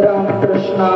राम कृष्णा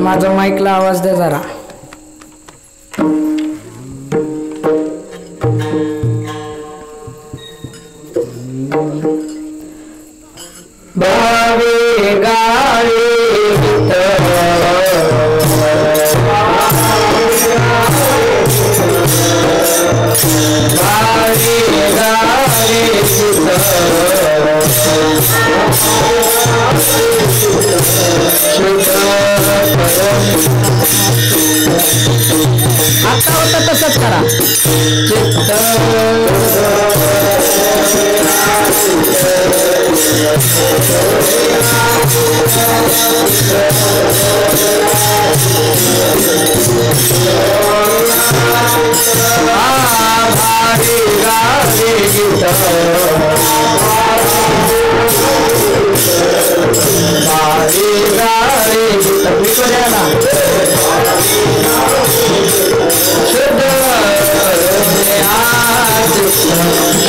माझा माईकला आवाज दे जरा. बावे गाळे आता होता तसंच करा. भारी गारे गीत भारी गारे गीत विकल्याला शुद्ध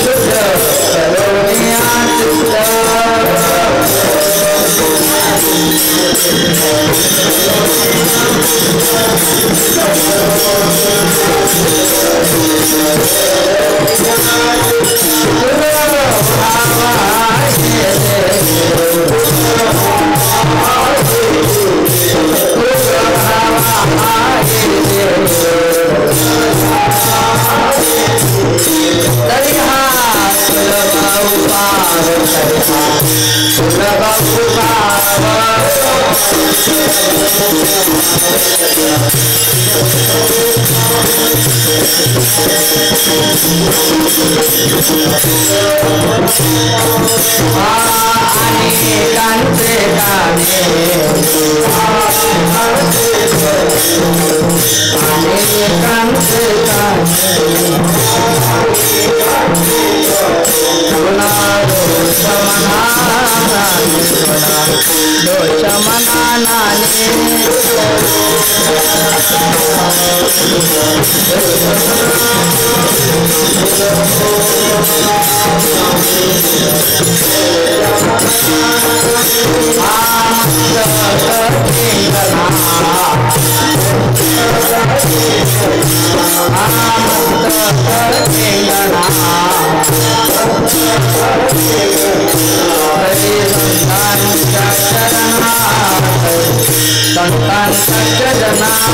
शुद्ध अनेकांचे गाणे अनेकांचे दोष मनाने संतान सज्जना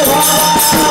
Oh,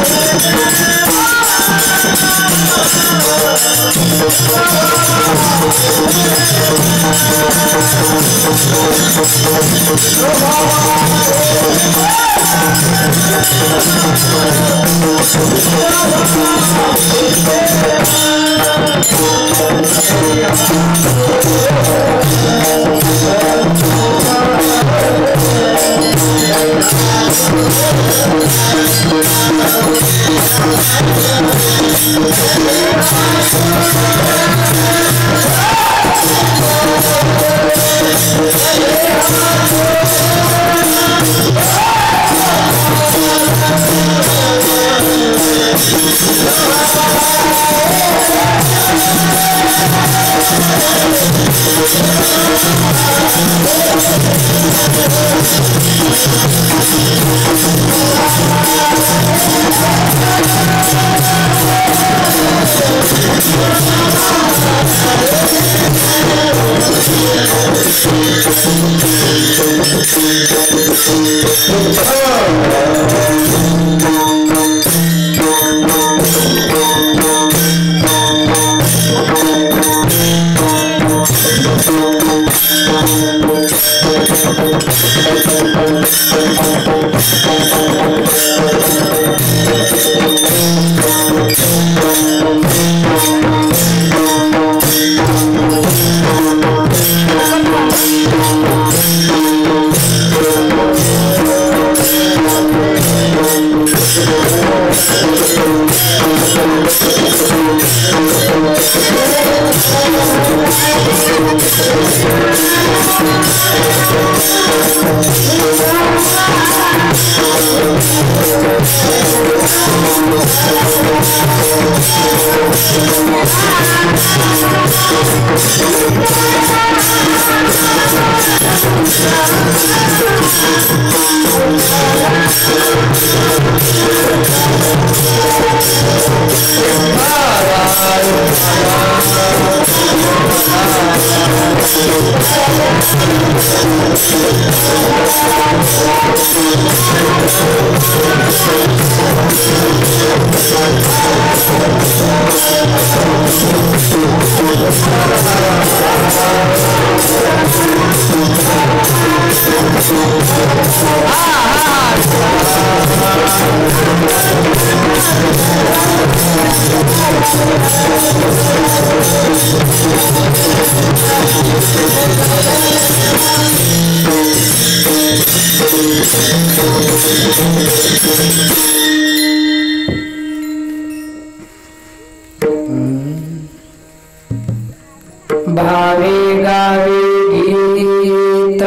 भावे गावे गीत,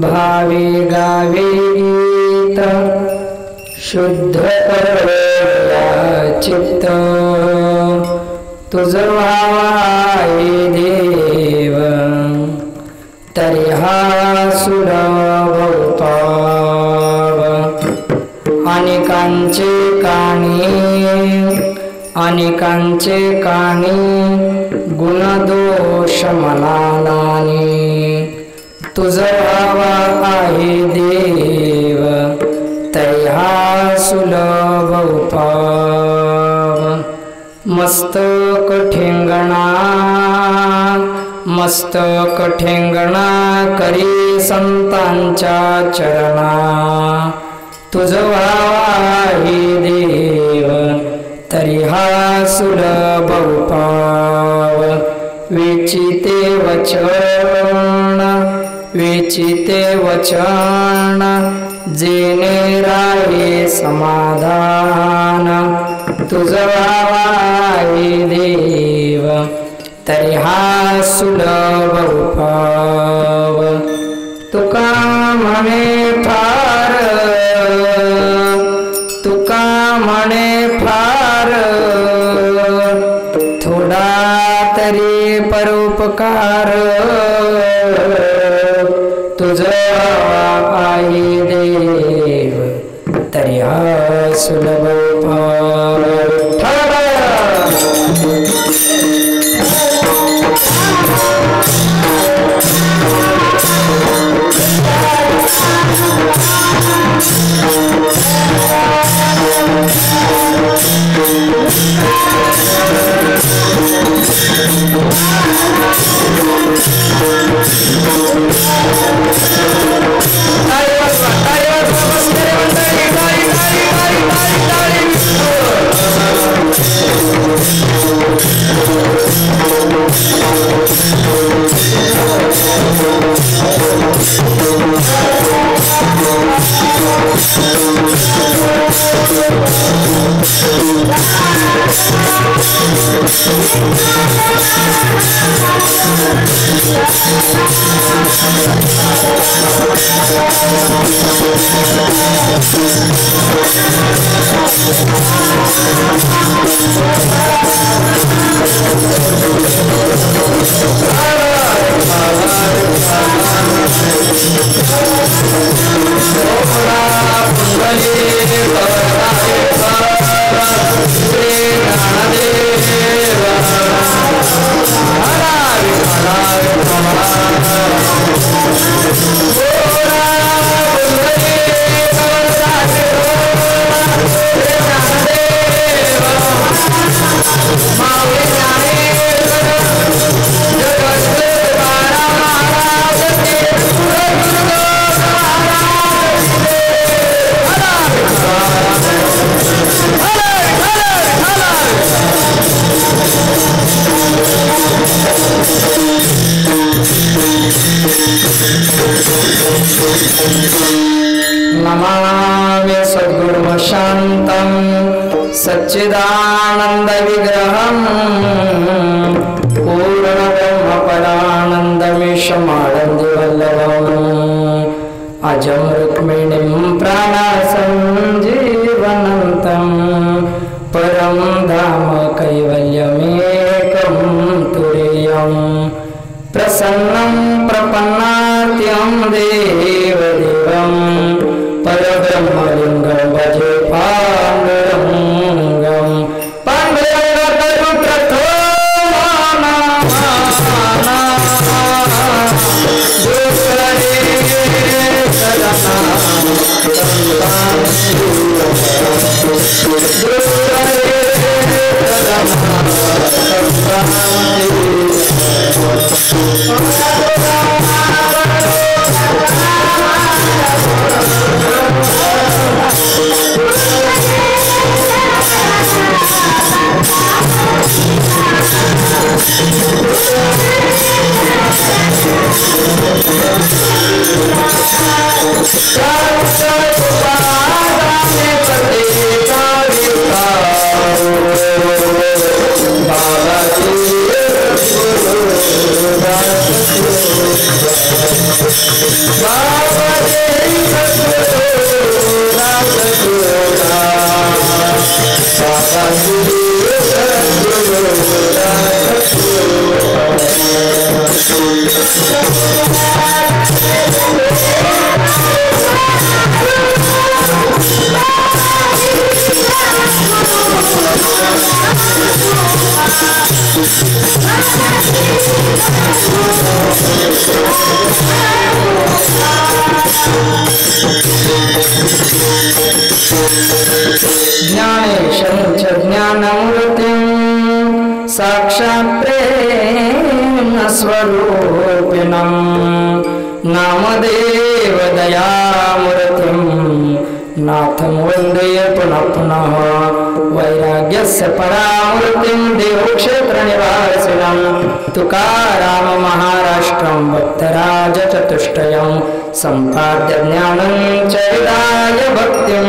भावे गावे गीत, शुद्ध करूया चित्त, तुझ व्हावे देव, तरी हा सुलभ पाव. अनेकांचे काणी गुणदोष मनानानी, तुझ व्हावा आहे देव, तरी हा सुलभ उपाव. मस्तक ठेंगणा करी संतांच्या चरणा, तुझ व्हावी देव, तरी हा सुलभ उपाव. विचिते वचन जेने राहे समाधान, तुझ व्हावी देव, तरी हा सुलभ उपाव. तुका म्हणे फार थोडा तरी परोपकार, तुझ आई देव, तरी हा सुलभ उपाव. नमामि सद्गुरुं शान्तं सच्चिदानन्दविग्रहं पूर्णब्रह्मपरानन्दमीशमानन्दवल्लभम् अजं रुक्मिणीं प्राणसञ्जीवनन्तं परं धाम कैवल्यमेकं तुरीयम् प्रसन्नं प्रपन्नात्यं देवदेवं परब्रह्मलिङ्गं भजे पाण्डुरङ्गं ज्ञानेशं च ज्ञानमूर्तिं साक्षात् प्रेमस्वरूपिणं नामदेव दयामूर्तिं नाथं वन्दे पुनः पुनः वैराग्यस्य परामूर्तिं देवक्षेत्रनिवासिनं तुकाराम महाराष्ट्रं भक्तराज चतुष्टयं सम्पाद्य ज्ञानं च विदाय भक्तिं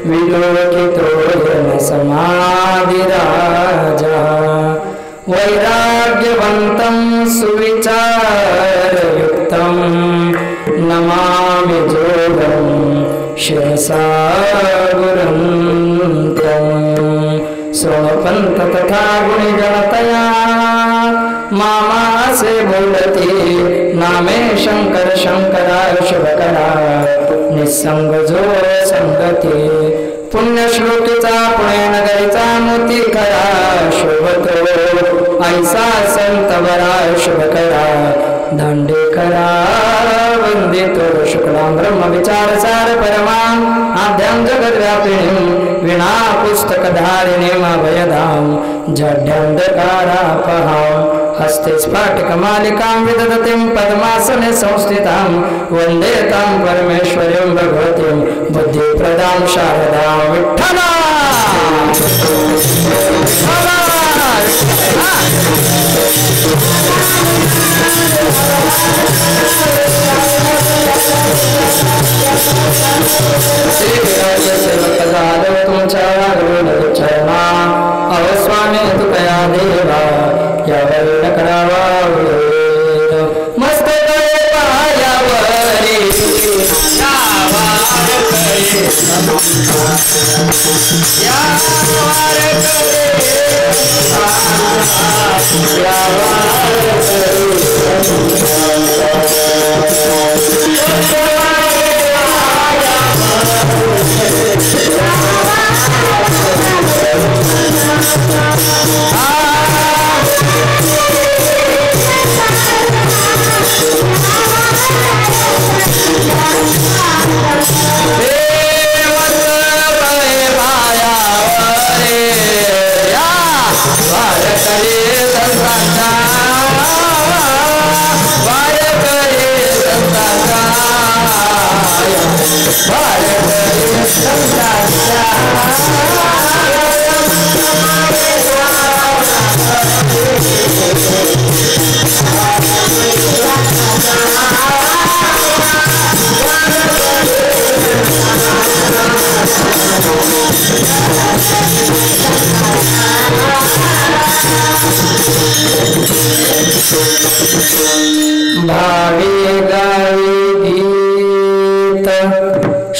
विलोकितो येन समाधिराजा वैराग्यवन्तं सुविचारयुक्तं नमामि जोगं शिरसा गुरुन्तं शृणुपन्त तथा गुणिगणतया मामासे बोलती नामे शंकर शंकराय शुभकरा निसंग जो संगती पुण्यश्लोकीचा पुणे नगरीचा मोती करा शोभतो ऐसा संत बरा शुभकरा दांडेकरा वंदितो शुक्लां ब्रह्म विचार सार परमा आद्यां जगद्व्यापिनीं विना पुस्तकधारिणीं अभयदां जड्यान्धकारापहां हस्ते स्फाटिकमालिकां विदधतीं पद्मासने संस्थितां वन्दे तां परमेश्वरीं भगवतीं बुद्धिप्रदां शारदां विठ्ठला तुमच्या अहो स्वामी तू कया देवा यावर करावा मस्त पायावरी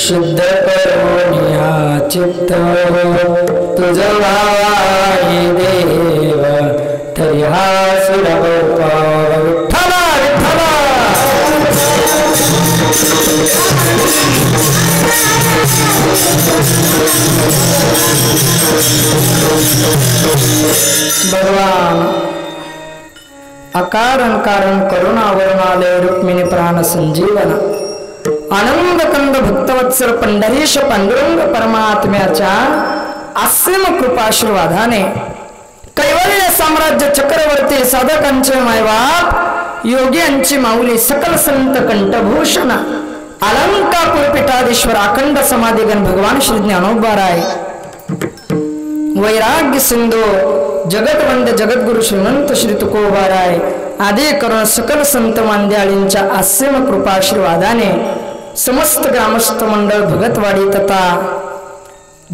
शुद्ध करुनिया चित्त तुझ भावाई देव तरी हा सुलभ विठ्ठला विठ्ठला भगवान अकारण कारण करुणावरणालय रुक्मिणी प्राण संजीवन आनंद कंद भक्तवत्सल पंढरीश पांडुरंग परमात्म्याच्या असीम कृपाशीर्वादाने कैवल्य साम्राज्य चक्रवर्ती साधकांचे मायबाप योग्यांची माऊली सकल संत कंठभूषण अलंकापूर पीठाधीश्वर अखंड समाधिगण भगवान श्री ज्ञानोबाराय वैराग्य सिंधू जगतवंद जगद्गुरु श्रीमंत श्री तुकोबाराय आदी करून सकल संत मांद्याळींच्या असीम कृपाशीर्वादाने समस्त ग्रामस्थ मंडळ भगतवाडी तथा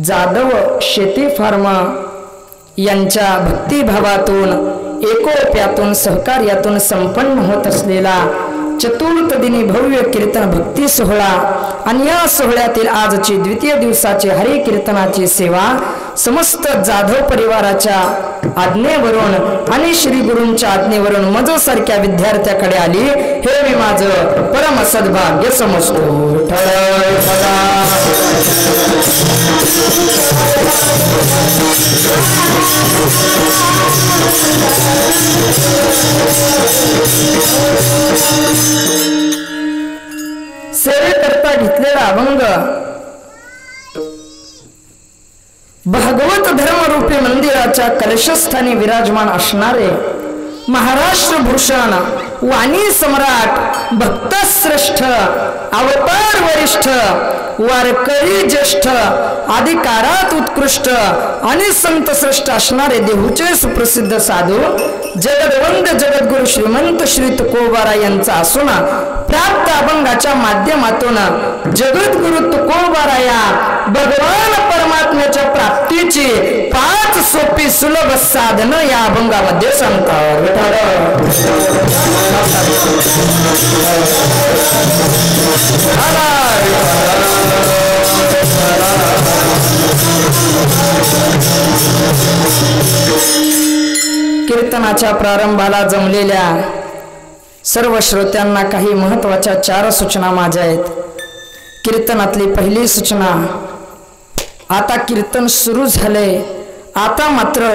जाधव शेती फार्मा यांच्या भक्तिभावातून एकोप्यातून सहकार्यातून संपन्न होत असलेला चतुर्थ दिनी भव्य कीर्तन भक्ती सोहळा आणि या सोहळ्यातील आजची द्वितीय दिवसाची हरी कीर्तनाची सेवा समस्त जाधव परिवाराच्या आज्ञेवरून आणि श्री गुरूंच्या आज्ञेवरून मजसारख्या विद्यार्थ्याकडे आली हे मी माझं परम सद्भाग्य समजतो. सेवेकरता घेतलेला अभंग भागवत धर्मरूपी मंदिराच्या कलशस्थानी विराजमान असणारे महाराष्ट्र भूषण वाणी सम्राट भक्तश्रेष्ठ अवतार वरिष्ठ वारकरी ज्येष्ठ अधिकारात उत्कृष्ट आणि संत श्रेष्ठ असणारे देहूचे सुप्रसिद्ध साधू जगदवंद जगद्गुरु श्रीमंत श्री तुकोबाराय यांचा असून प्राप्त अभंगाच्या माध्यमातून जगद्गुरु तुकोबाराया भगवान परमात्म्याच्या प्राप्तीची 5 सोपी सुलभ साधन या अभंगामध्ये सांगतात. कीर्तनाच्या प्रारंभाला जमलेल्या सर्व श्रोत्यांना काही महत्त्वाच्या 4 सूचना माझ्या आहेत. कीर्तनातली पहिली सूचना, आता कीर्तन सुरू झाले, आता मात्र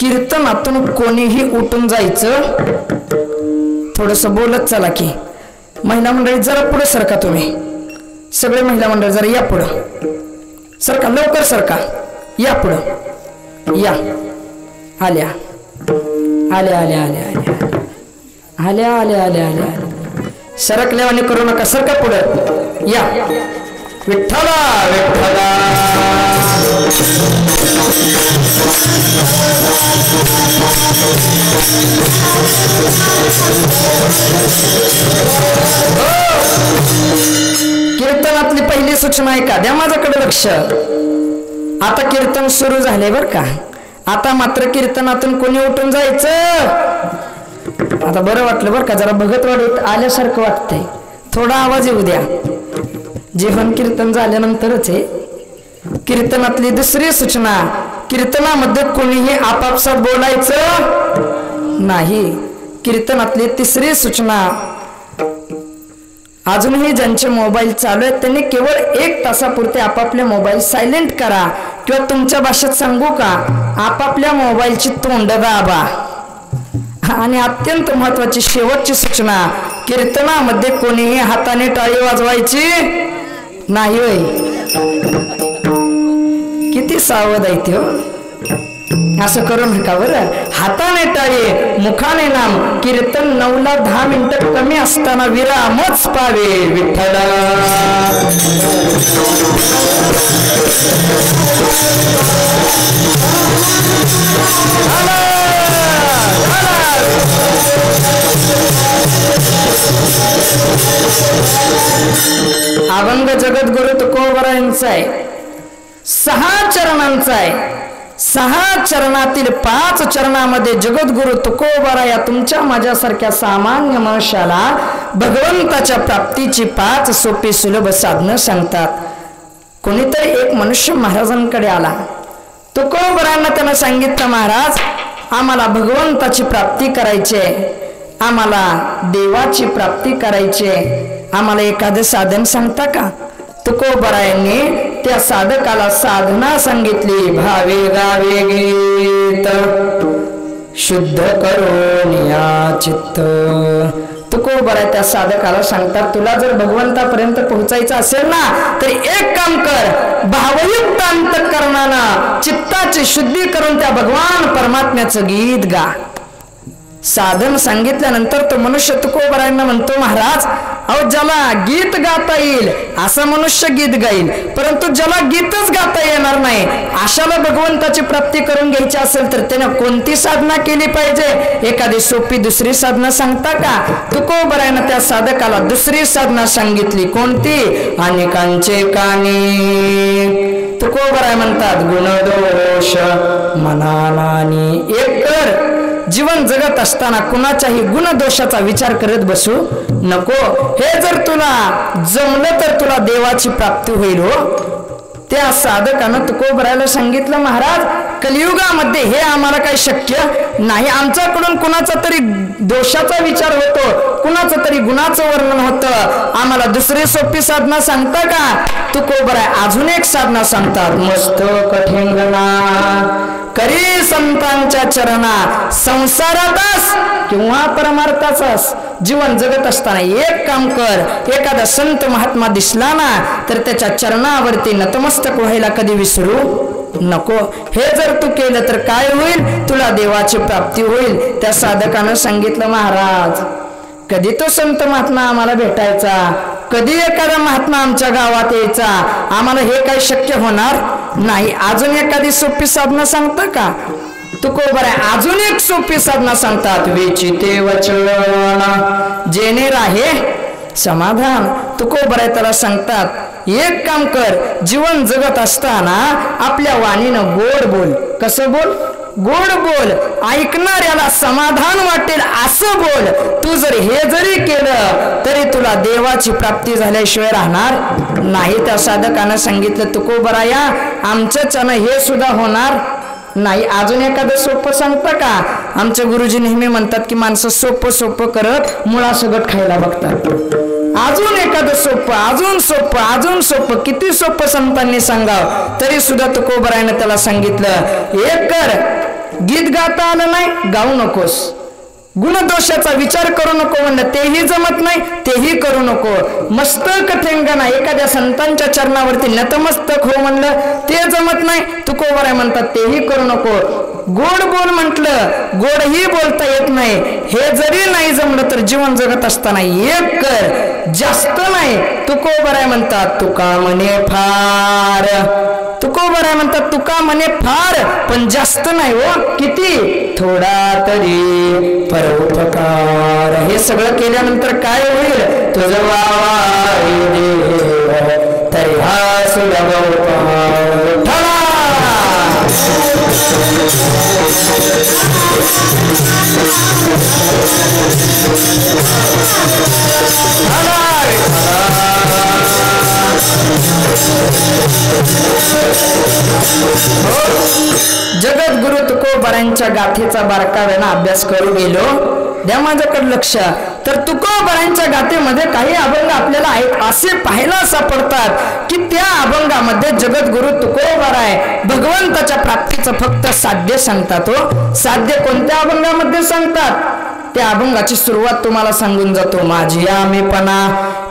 कीर्तनातून कोणीही उठून जायचं. थोडंसं बोलत चला की. महिला मंडळी जरा पुढे सरका, तुम्ही सगळे महिला मंडळ जरा या पुढं सरका, लवकर सरका, या पुढं या. आल्या आल्या आल्या आल्या आल्या आल्या आल्या आल्या आल्या सरकल्यावानी करू नका, सरका पुढं या. विठ्ठला विठ्ठला कीर्तनातली पहिली सूचना ऐका, द्या माझ्याकडे लक्ष. आता कीर्तन सुरू झाले बर का. आता मात्र कीर्तनातून कोणी उठून जायचं. आता बरं वाटलं बरं का, जरा भगतवाडीत आल्यासारखं वाटतंय. थोडा आवाज येऊ द्या. जेवण कीर्तन झाल्यानंतरच आहे. कीर्तनातली दुसरी सूचना, कीर्तनामध्ये कोणीही आपापसात बोलायचं नाही. कीर्तनातली तिसरी सूचना, अजूनही ज्यांचे मोबाईल चालू आहेत त्यांनी केवळ 1 तासापुरते आपापले मोबाईल सायलेंट करा, किंवा तुमच्या भाषेत सांगू का, आपापल्या मोबाईलची तोंड दाबा. आणि अत्यंत महत्वाची शेवटची सूचना, कीर्तनामध्ये कोणीही हाताने टाळी वाजवायची नाही. होय, किती सावध आहे ते. असं करू नका बरं. हाताने टाळी, मुखाने नाम. कीर्तन 9 ला 10 मिनिटं कमी असताना विरामच पावे. विठ्ठला अभंग जगद्गुरु तुकोबारायांचा आहे. 6 चरणांचा आहे. 6 चरणातील 5 चरणामध्ये जगद्गुरु तुकोबरा या तुमच्या माझ्यासारख्या सामान्य मनुष्याला भगवंताच्या प्राप्तीची 5 सोपी सुलभ साधनं सांगतात. कोणीतरी एक मनुष्य महाराजांकडे आला. तुकोबरांना त्यानं सांगितलं, महाराज आम्हाला भगवंताची प्राप्ती करायची आहे, आम्हाला देवाची प्राप्ती करायची आहे, आम्हाला एखादं साधन सांगता का? तुकोबरायांनी त्या साधकाला साधना सांगितली. भावे गावे गीत शुद्ध करून या चित्त. तुकोबरा त्या साधकाला सांगतात, तुला जर भगवंतापर्यंत पोहोचायचं असेल ना तर एक काम कर, भावयुक्त अंतःकरणानं चित्ताची शुद्धी करून त्या भगवान परमात्म्याचं गीत गा. साधन सांगितल्यानंतर तो मनुष्य तुकोबरायांना म्हणतो, महाराज अहो ज्याला गीत गाता येईल असं मनुष्य गीत गाईल, परंतु ज्याला गीतच गाता येणार नाही अशाला भगवंताची प्राप्ती करून घ्यायची असेल तर त्याने कोणती साधना केली पाहिजे? एखादी सोपी दुसरी साधना सांगता का? तुकोबरायांना त्या साधकाला दुसरी साधना सांगितली. कोणती? अनेकांचे कानी. तुकोबराय म्हणतात, गुणदोष मनानानी. एक कर, जीवन जगत असताना कुणाच्याही गुणदोषाचा विचार करत बसू नको. हे जर तुला जमलं तर तुला देवाची प्राप्ती होईल. हो, त्या साधकानं तुकोबरायला सांगितलं, महाराज कलियुगामध्ये हे आम्हाला काही शक्य नाही, आमच्याकडून कुणाचा तरी दोषाचा विचार होतो, कुणाचं तरी गुणाचं वर्णन होतं, आम्हाला दुसरी सोपी साधना सांगता का? तुकोबराय अजून एक साधना सांगतात. मस्तक ठेंगणा करी संतांच्या चरणा, संसारातच किंवा परमार्थाचाच जीवन जगत असताना एक काम कर, एखादा संत महात्मा दिसला ना तर त्याच्या चरणावरती नतमस्तक व्हायला कधी विसरू नको. हे जर तू केलं तर काय होईल? तुला देवाची प्राप्ती होईल. त्या साधकानं सांगितलं, महाराज कधी तो संत महात्मा आम्हाला भेटायचा, कधी एखादा महात्मा आमच्या गावात यायचा, आम्हाला हे काही शक्य होणार नाही. अजून एखादी सोपी साधना सांगता का? तुकोबराय अजून एक सोपी साधना सांगतात. विचिते वचन जेणे राहे समाधान. तुकोबराय त्याला सांगतात, एक काम कर, जीवन जगत असताना आपल्या वाणीनं गोड बोल. कसं बोल? गोड बोल, ऐकणाऱ्याला समाधान वाटेल असं बोल. तू जर हे जरी केलं तरी तुला देवाची प्राप्ती झाल्याशिवाय राहणार नाही. त्या साधकानं सांगितलं, तुकोबराया आमच्याच्यानं हे सुद्धा होणार नाही. अजून एखादं सोपं सांगता का? आमचे गुरुजी नेहमी म्हणतात की माणसं सोपं सोपं करत मुळा सगट खायला बघतात. अजून एखादं सोपं, अजून सोपं, अजून सोपं, किती सोपं संतांनी सांगावं तरी सुद्धा तुकोबरायानं त्याला सांगितलं, एक कर, गीत गाता आलं नाही गाऊ नकोस, गुणदोषाचा विचार करू नको म्हणलं तेही जमत नाही, तेही करू नको. मस्तक ठेंगणा, एखाद्या संतांच्या चरणावरती नतमस्तक हो म्हणलं ते जमत नाही, तुकोबराय म्हणतात तेही करू नको. गोड बोल म्हटलं, गोडही बोलता येत नाही, हे जरी नाही जमलं तर जीवन जगत असताना एक कर, जास्त नाही. तुकोबराय म्हणतात, तुका म्हणे फार. तुकोबराय म्हणतात, तुका म्हणे फार पण जास्त नाही. हो, किती? थोडा तरी परोपकार. हे सगळं केल्यानंतर काय होईल? तुझं वावाई देव तरी हा सुलभ उपहार. जगद्गुरु तुकोबरायांच्या गाथेचा बारकाव्यानं अभ्यास करू गेलो. द्या माझ्याकडे लक्ष. तर तुकोबरायांच्या गाथेमध्ये काही अभंग आपल्याला आहेत असे पाहायला सापडतात की त्या अभंगामध्ये जगद्गुरु तुकोबराय भगवंताच्या प्राप्तीचं फक्त साध्य सांगतात. हो, साध्य कोणत्या अभंगामध्ये सांगतात? त्या अभंगाची सुरुवात तुम्हाला सांगून जातो. माझी आमीपणा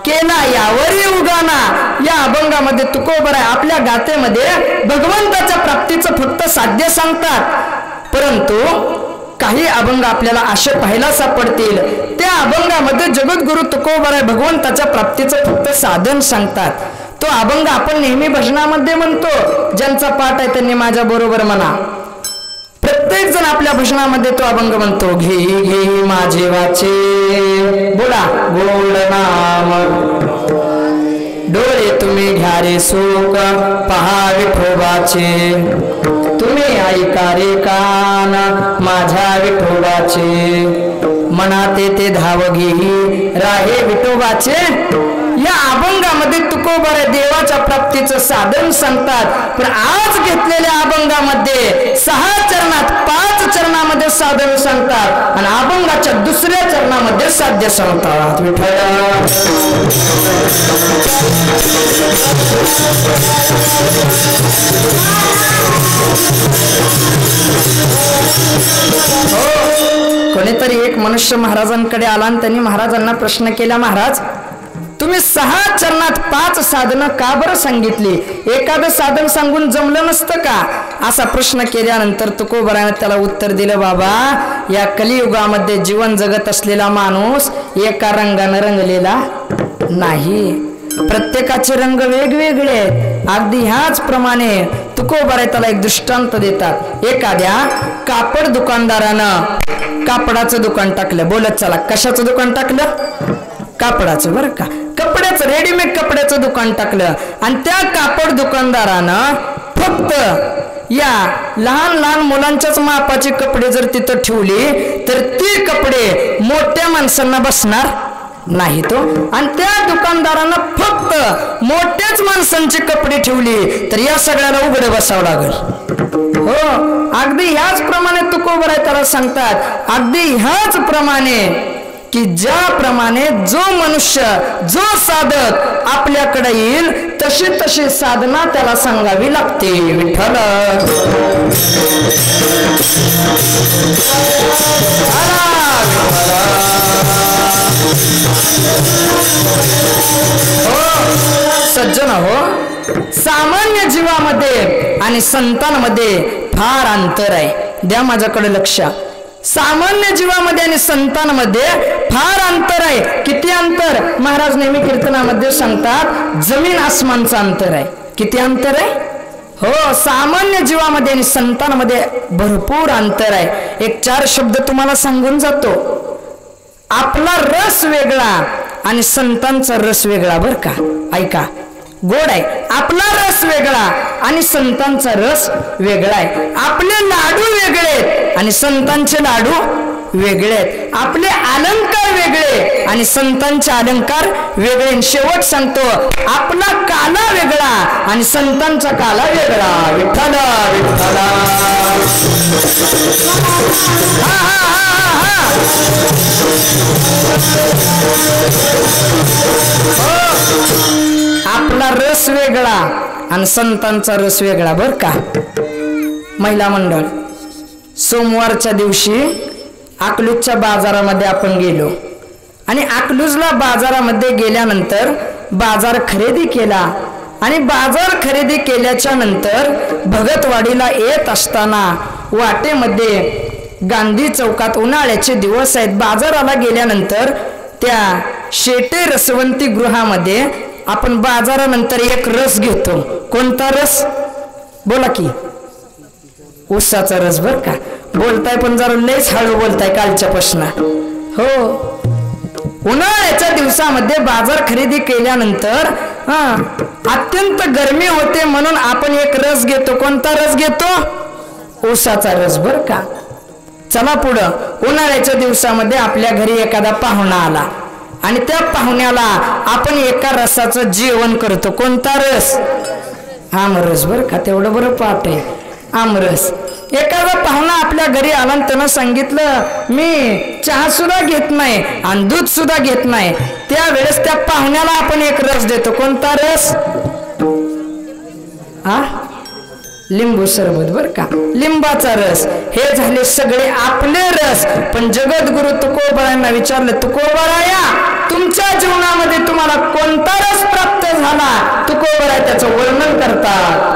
केला यावरी उगाना. या अभंगामध्ये तुकोबराय आपल्या गाथेमध्ये भगवंताच्या प्राप्तीचं फक्त साध्य सांगतात. परंतु काही अभंग आपल्याला असे पाहायला सापडतील त्या अभंगामध्ये जगद्गुरु तुकोबराय भगवंताच्या प्राप्तीचं फक्त साधन सांगतात. तो अभंग आपण नेहमी भजनामध्ये म्हणतो. ज्यांचा पाठ आहे त्यांनी माझ्या बरोबर म्हणा. प्रत्येक जण आपल्या भजनामध्ये तो अभंग म्हणतो. घेई घेई माझे वाचे, बोला गोड नाम डोळे तुम्ही घ्या रे सुख पहा विठोबाचे, तुम्ही ऐका रे कान माझ्या विठोबाचे, मनात ते धाव घेई राहे विठोबाचे। या अभंगामध्ये तुकोबारे देवाच्या प्राप्तीचं साधन सांगतात, पण आज घेतलेल्या अभंगामध्ये 6 चरणात 5 चरणामध्ये साधन सांगतात आणि अभंगाच्या दुसऱ्या चरणामध्ये साध्य सांगतात। विठ्ठल कोणीतरी एक मनुष्य महाराजांकडे आला आणि त्यांनी महाराजांना प्रश्न केला, महाराज तुम्ही 6 चरणात 5 साधनं का बरं सांगितली, एखादं साधन सांगून जमलं नसतं का, असा प्रश्न केल्यानंतर तुकोबाराने त्याला उत्तर दिलं, बाबा या कलियुगामध्ये जीवन जगत असलेला माणूस एका रंगानं रंगलेला नाही, प्रत्येकाचे रंग वेगवेगळे आहेत। अगदी ह्याच प्रमाणे तुकोबारे त्याला एक दृष्टांत देतात। एखाद्या कापड दुकानदारानं कापडाचं दुकान टाकलं, बोलत चला कशाचं दुकान टाकलं, कापडाचं बरं का, कपड्याचं रेडीमेड कपड्याचं दुकान टाकलं आणि त्या कापड दुकानदारानं फक्त या लहान लहान मुलांच्याच मापाचे कपडे जर तिथं ठेवली तर ती कपडे मोठ्या माणसांना बसणार नाही तो, आणि त्या दुकानदारानं फक्त मोठ्याच माणसांचे कपडे ठेवली तर या सगळ्याला उघडे बसावं लागेल। हो, अगदी ह्याच प्रमाणे तुकोबाराय त्याला सांगतात, अगदी ह्याच प्रमाणे की ज्याप्रमाणे जो मनुष्य जो साधक आपल्याकडे येईल तशी तशी साधना त्याला सांगावी लागते। विठ्ठल सज्जन हो, सामान्य जीवामध्ये आणि संतांमध्ये फार अंतर आहे, द्या माझ्याकडे लक्ष। सामान्य जीवामध्ये आणि संतांमध्ये फार अंतर आहे। किती अंतर, महाराज नेहमी कीर्तनामध्ये सांगतात जमीन आसमानचं अंतर आहे। किती अंतर आहे, हो, सामान्य जीवामध्ये आणि संतांमध्ये भरपूर अंतर आहे। एक 4 शब्द तुम्हाला सांगून जातो, आपला रस वेगळा आणि संतांचा रस वेगळा बरं का, ऐका, गोड आहे, आपला रस वेगळा आणि संतांचा रस वेगळा आहे, आपले लाडू वेगळे आणि संतांचे लाडू वेगळे आहेत, आपले अलंकार वेगळे आणि संतांचे अलंकार वेगळे। शेवट सांगतो, आपला काला वेगळा आणि संतांचा काला वेगळा। विठ्ठल विठ्ठल आपला रस वेगळा आणि संतांचा रस वेगळा बर का। महिला मंडळ, सोमवारच्या दिवशी अकलूजच्या बाजारामध्ये आपण गेलो आणि अकलूजला बाजारामध्ये गेल्यानंतर बाजार खरेदी केला आणि बाजार खरेदी केल्याच्या नंतर भगतवाडीला येत असताना वाटेमध्ये गांधी चौकात उन्हाळ्याचे दिवस आहेत, बाजाराला गेल्यानंतर त्या शेटे रसवंती गृहामध्ये आपण बाजारानंतर एक रस घेतो। कोणता रस, बोला की, ऊसाचा रस बर का। बोलताय पण जरा लयच हळू बोलताय कालच्या प्रश्न। हो, उन्हाळ्याच्या दिवसामध्ये बाजार खरेदी केल्यानंतर अत्यंत गरमी होते म्हणून आपण एक रस घेतो। कोणता रस घेतो, ऊसाचा रस बर का। चला पुढं, उन्हाळ्याच्या दिवसामध्ये आपल्या घरी एखादा पाहुणा आला आणि त्या पाहुण्याला आपण एका रसाचं जेवण करतो। कोणता रस, आमरस बर का, तेवढं बरं पाठ आहे, आमरस। एखादा पाहुणा आपल्या घरी आला आणि त्यानं सांगितलं मी चहा सुद्धा घेत नाही आणि दूध सुद्धा घेत नाही, त्यावेळेस त्या पाहुण्याला आपण एक रस देतो। कोणता रस, लिंबू सरबत बर का, लिंबाचा रस। हे झाले सगळे आपले रस। पण जगद्गुरु तुकोबारायांना विचारलं, तुकोबाराया तुमच्या जीवनामध्ये तुम्हाला कोणता रस प्राप्त झाला, तुकोबाराय त्याचं वर्णन करतात।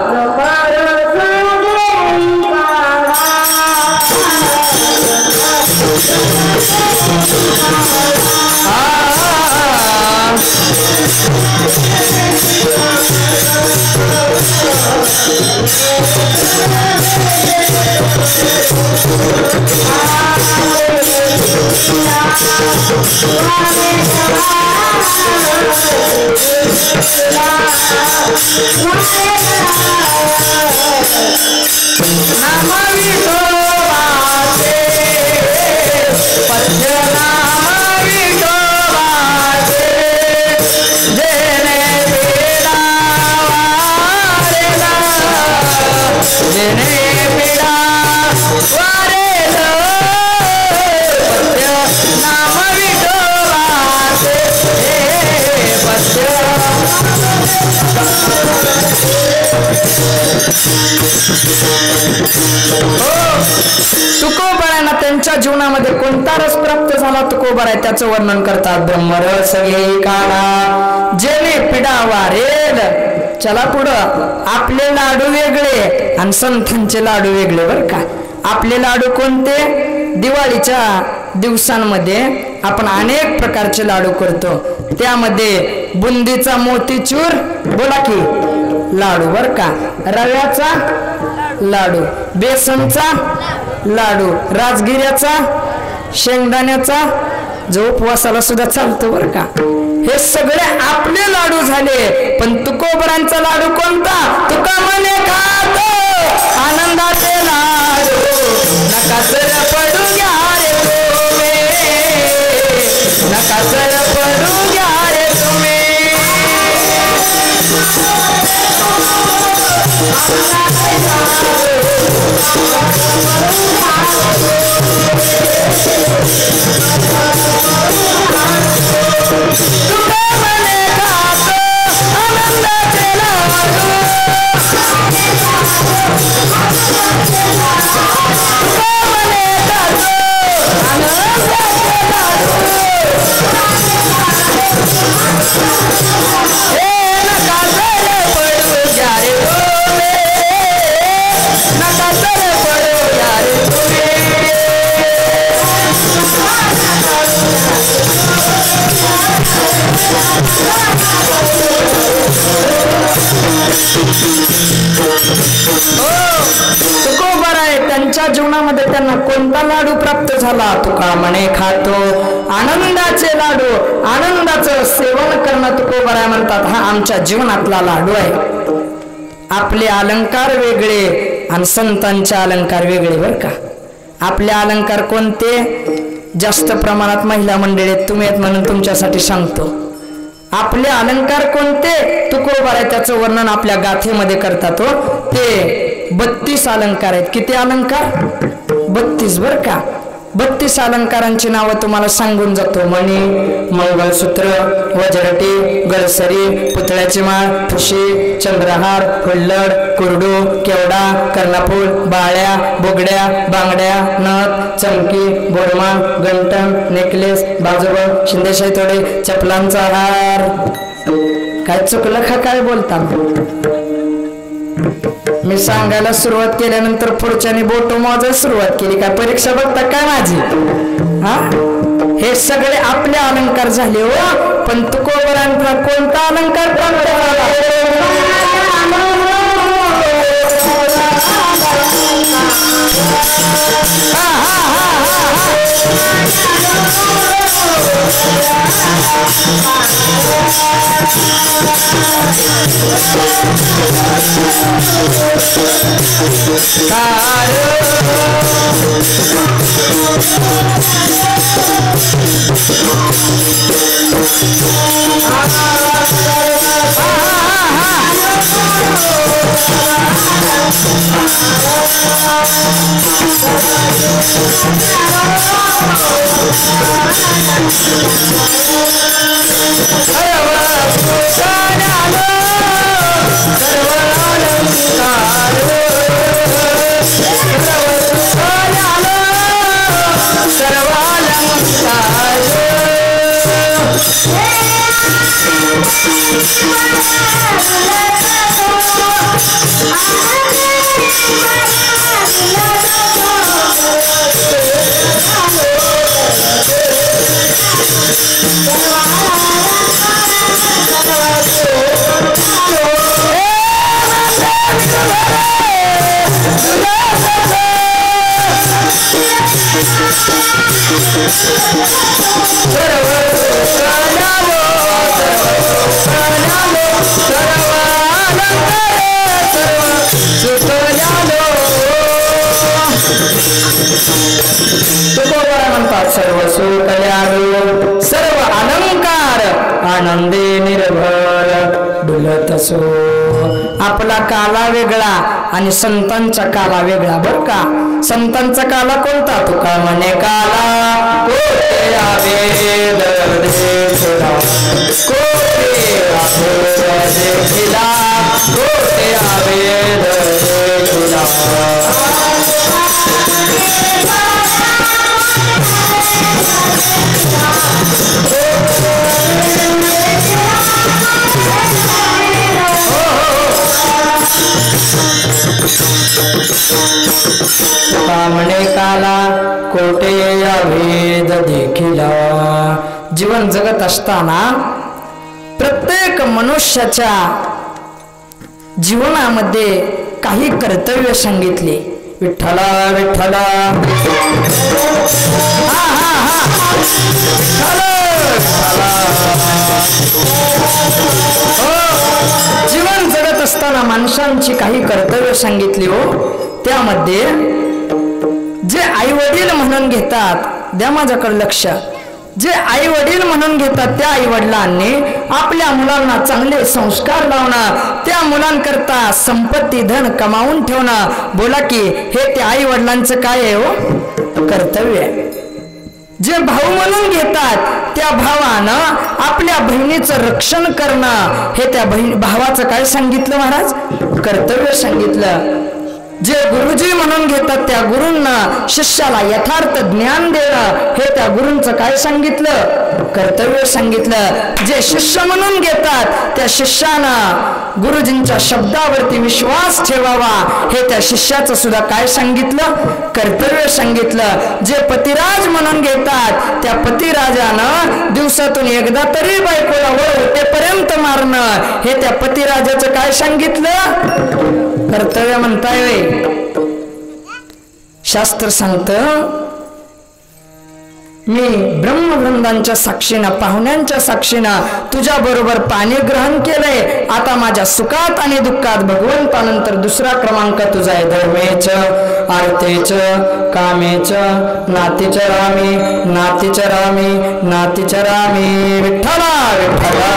नाम विठोबाचे पथ्य नाम विठोबाचे जेणे पिडा वारेला जेणे पिडा वारेला पथ्य नाम विठोबाचे पथ्य तुकोबारांना त्यांच्या जीवनामध्ये कोणता रस प्राप्त झाला तुकोबार आहे त्याचं वर्णन करतात. ब्रह्मरस घे काढा जेणे पिडा वारेल. चला पुढं. आपले लाडू वेगळे आणि संतांचे लाडू वेगळे बर का. आपले लाडू कोणते? दिवाळीच्या दिवसांमध्ये आपण अनेक प्रकारचे लाडू करतो. त्यामध्ये बुंदीचा मोतीचूर बोला की लाडू बर का, रव्याचा लाडू, बेसनचा लाडू, राजगिऱ्याचा, शेंगदाण्याचा जो उपवासाला सुद्धा चालतो बर का. हे सगळे आपले लाडू झाले. पण तुकोबरांचा लाडू कोणता? तुका म्हणे खातो आनंदाचे लाडू नका सर पडू घ्या रे तुम्ही, नका सर पडू घ्या रे तुम्ही. तुकोबार आहे त्यांच्या जीवनामध्ये त्यांना कोणता लाडू प्राप्त झाला? तुका म्हणे खातो आनंदाचे लाडू. आनंदाचं सेवन करणं तुकोबार आहे म्हणतात. हा आमच्या जीवनातला लाडू आहे. आपले अलंकार वेगळे आणि संतांचे अलंकार वेगळे बर का. आपले अलंकार कोणते? जास्त प्रमाणात महिला मंडळीत तुम्ही आहेत म्हणून तुमच्यासाठी सांगतो. आपले अलंकार कोणते? तुकोबार आहे त्याचं वर्णन आपल्या गाथेमध्ये करतात. ते 32 अलंकार आहेत. किती अलंकार? 32 बर का. 32 अलंकारांची नावं तुम्हाला सांगून जातो. मणी, मंगळसूत्र, वज्रटी, गळसरी, पुतळ्याची माळ, ठुशी, चंद्रहार, हुल्लड, कुरडू, केवडा, कर्णफूल, बाळ्या, बुगड्या, बांगड्या, नथ, चमकी, बोरमा, गंटन, नेकलेस, बाजूबळ, शिंदेशाही तोडे, चपलांचा हार. काय चुकलं का? काय बोलतात? मी सांगायला सुरुवात केल्यानंतर पुढच्यानी बोट मोजायला सुरुवात केली. काय परीक्षा बघता काय माझी? हा, हे सगळे आपले अलंकार झाले हो. पण तुकोबारांचा कोणता अलंकार प्राप्त झाला? सर्व सर्व सुख यावे सर्व अलंकार आनंदे निर्भर डुलत सो. आपला काला वेगळा आणि संतांचा काला वेगळा बर का. संतांचा काला कोणता तुका म्हणे काला कोटे आवेद देखिला कोटे आवेद देखिला कोटे आवेद देखिला. म्हणे काला कोटे या भेद देखिला. जीवन जगत असताना प्रत्येक मनुष्याच्या जीवनामध्ये काही कर्तव्य सांगितले. विठ्ठला विठ्ठला हा हा हा. जीवन जगत असताना माणसांची काही कर्तव्य सांगितली हो. त्यामध्ये जे आई वडील म्हणून घेतात, द्या माझ्याकडे लक्ष, जे आई वडील म्हणून घेतात त्या आई वडिलांनी आपल्या मुलांना चांगले संस्कार लावणं, त्या मुलांकरता संपत्ती धन कमावून ठेवणं. बोला की हे त्या आई वडिलांचं काय आहे हो? कर्तव्य आहे. जे भाऊ म्हणून घेतात त्या भावानं आपल्या बहिणीचं रक्षण करणं हे त्या भावाचं काय सांगितलं महाराज? कर्तव्य सांगितलं. जे गुरुजी म्हणून घेतात त्या गुरूंना शिष्याला यथार्थ ज्ञान देणं हे त्या गुरूंचं काय सांगितलं? कर्तव्य सांगितलं. जे शिष्य म्हणून घेतात त्या शिष्यानं गुरुजींच्या शब्दावरती विश्वास ठेवावा हे त्या शिष्याचं सुद्धा काय सांगितलं? कर्तव्य सांगितलं. जे पतिराज म्हणून घेतात त्या पतिराजानं दिवसातून एकदा तरी बायकोला वळतेपर्यंत मारणं हे त्या पतिराजाचं काय सांगितलं? कर्तव्य म्हणताय. शास्त्र सांगतं मी ब्रह्मवृंदांच्या साक्षीनं पाहुण्यांच्या साक्षीनं तुझ्या बरोबर पाणी ग्रहण केलंय. आता माझ्या सुखात आणि दुःखात भगवंतानंतर दुसरा क्रमांक तुझा आहे. धर्मेच आर्तेच कामेच नातीच रामी नातीच रामी नातीच रामी. विठ्ठला विठ्ठला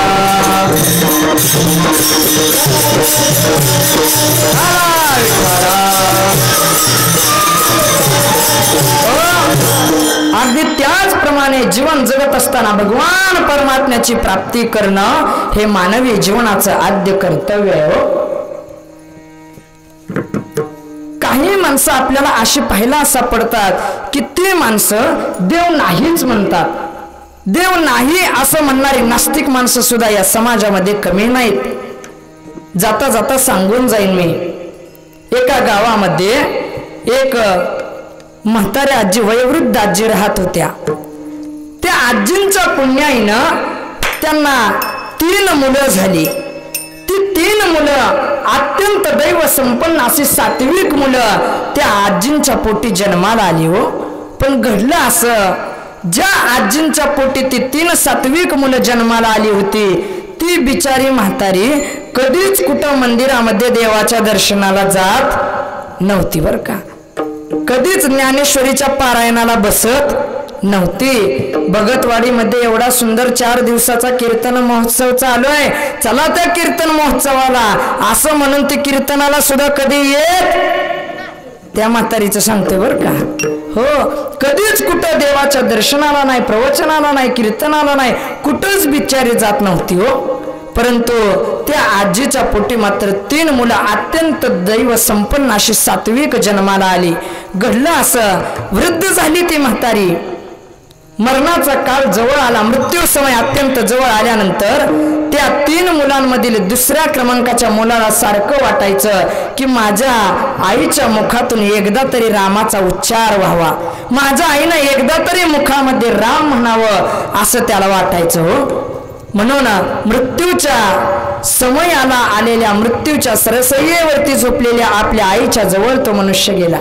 अगदी त्याचप्रमाणे जीवन जगत असताना भगवान परमात्म्याची प्राप्ती करणं हे मानवी जीवनाचं आद्य कर्तव्य आहे. काही माणसं आपल्याला अशी पाहायला सापडतात की ती माणसं देव नाहीच म्हणतात. देव नाही असं म्हणणारी नास्तिक माणसं सुद्धा या समाजामध्ये कमी नाहीत. जाता जाता सांगून जाईन मी. एका गावामध्ये एक म्हाताऱ्या आजी वयोवृद्ध आजी राहत होत्या. त्या आजींच्या पुण्याईनं त्यांना 3 मुलं झाली. ती 3 मुलं अत्यंत दैव संपन्न अशी सात्विक मुलं त्या आजींच्या पोटी जन्माला आली हो. पण घडलं असं, ज्या आजींच्या पोटी ती 3 सात्विक मुलं जन्माला आली होती ती बिचारी म्हातारी कधीच कुठं मंदिरामध्ये देवाच्या दर्शनाला जात नव्हती बर का. कधीच ज्ञानेश्वरीच्या पारायणाला बसत नव्हती. भगतवाडीमध्ये एवढा सुंदर 4 दिवसाचा कीर्तन महोत्सव चालू आहे, चला त्या कीर्तन महोत्सवाला असं म्हणून ती कीर्तनाला सुद्धा कधी येत त्या म्हातारीचं सांगते बर का. हो, कधीच कुठं देवाच्या दर्शनाला नाही, प्रवचनाला नाही, कीर्तनाला नाही, कुठंच बिचारी जात नव्हती हो. परंतु त्या आजीच्या पोटी मात्र 3 मुलं अत्यंत दैव संपन्न अशी सात्विक जन्माला आली. घडलं असं, वृद्ध झाली ती म्हातारी. मरणाचा काळ जवळ आला, मृत्यू समय अत्यंत जवळ आल्यानंतर त्या 3 मुलांमधील दुसऱ्या क्रमांकाच्या मुलाला सारखं वाटायचं की माझ्या आईच्या मुखातून एकदा तरी रामाचा उच्चार व्हावा, माझ्या आईनं एकदा तरी मुखामध्ये राम म्हणावं असं त्याला वाटायचं हो. म्हणून मृत्यूच्या समयाला आलेल्या, मृत्यूच्या सरसय्येवरती झोपलेल्या आपल्या आईच्या जवळ तो मनुष्य गेला.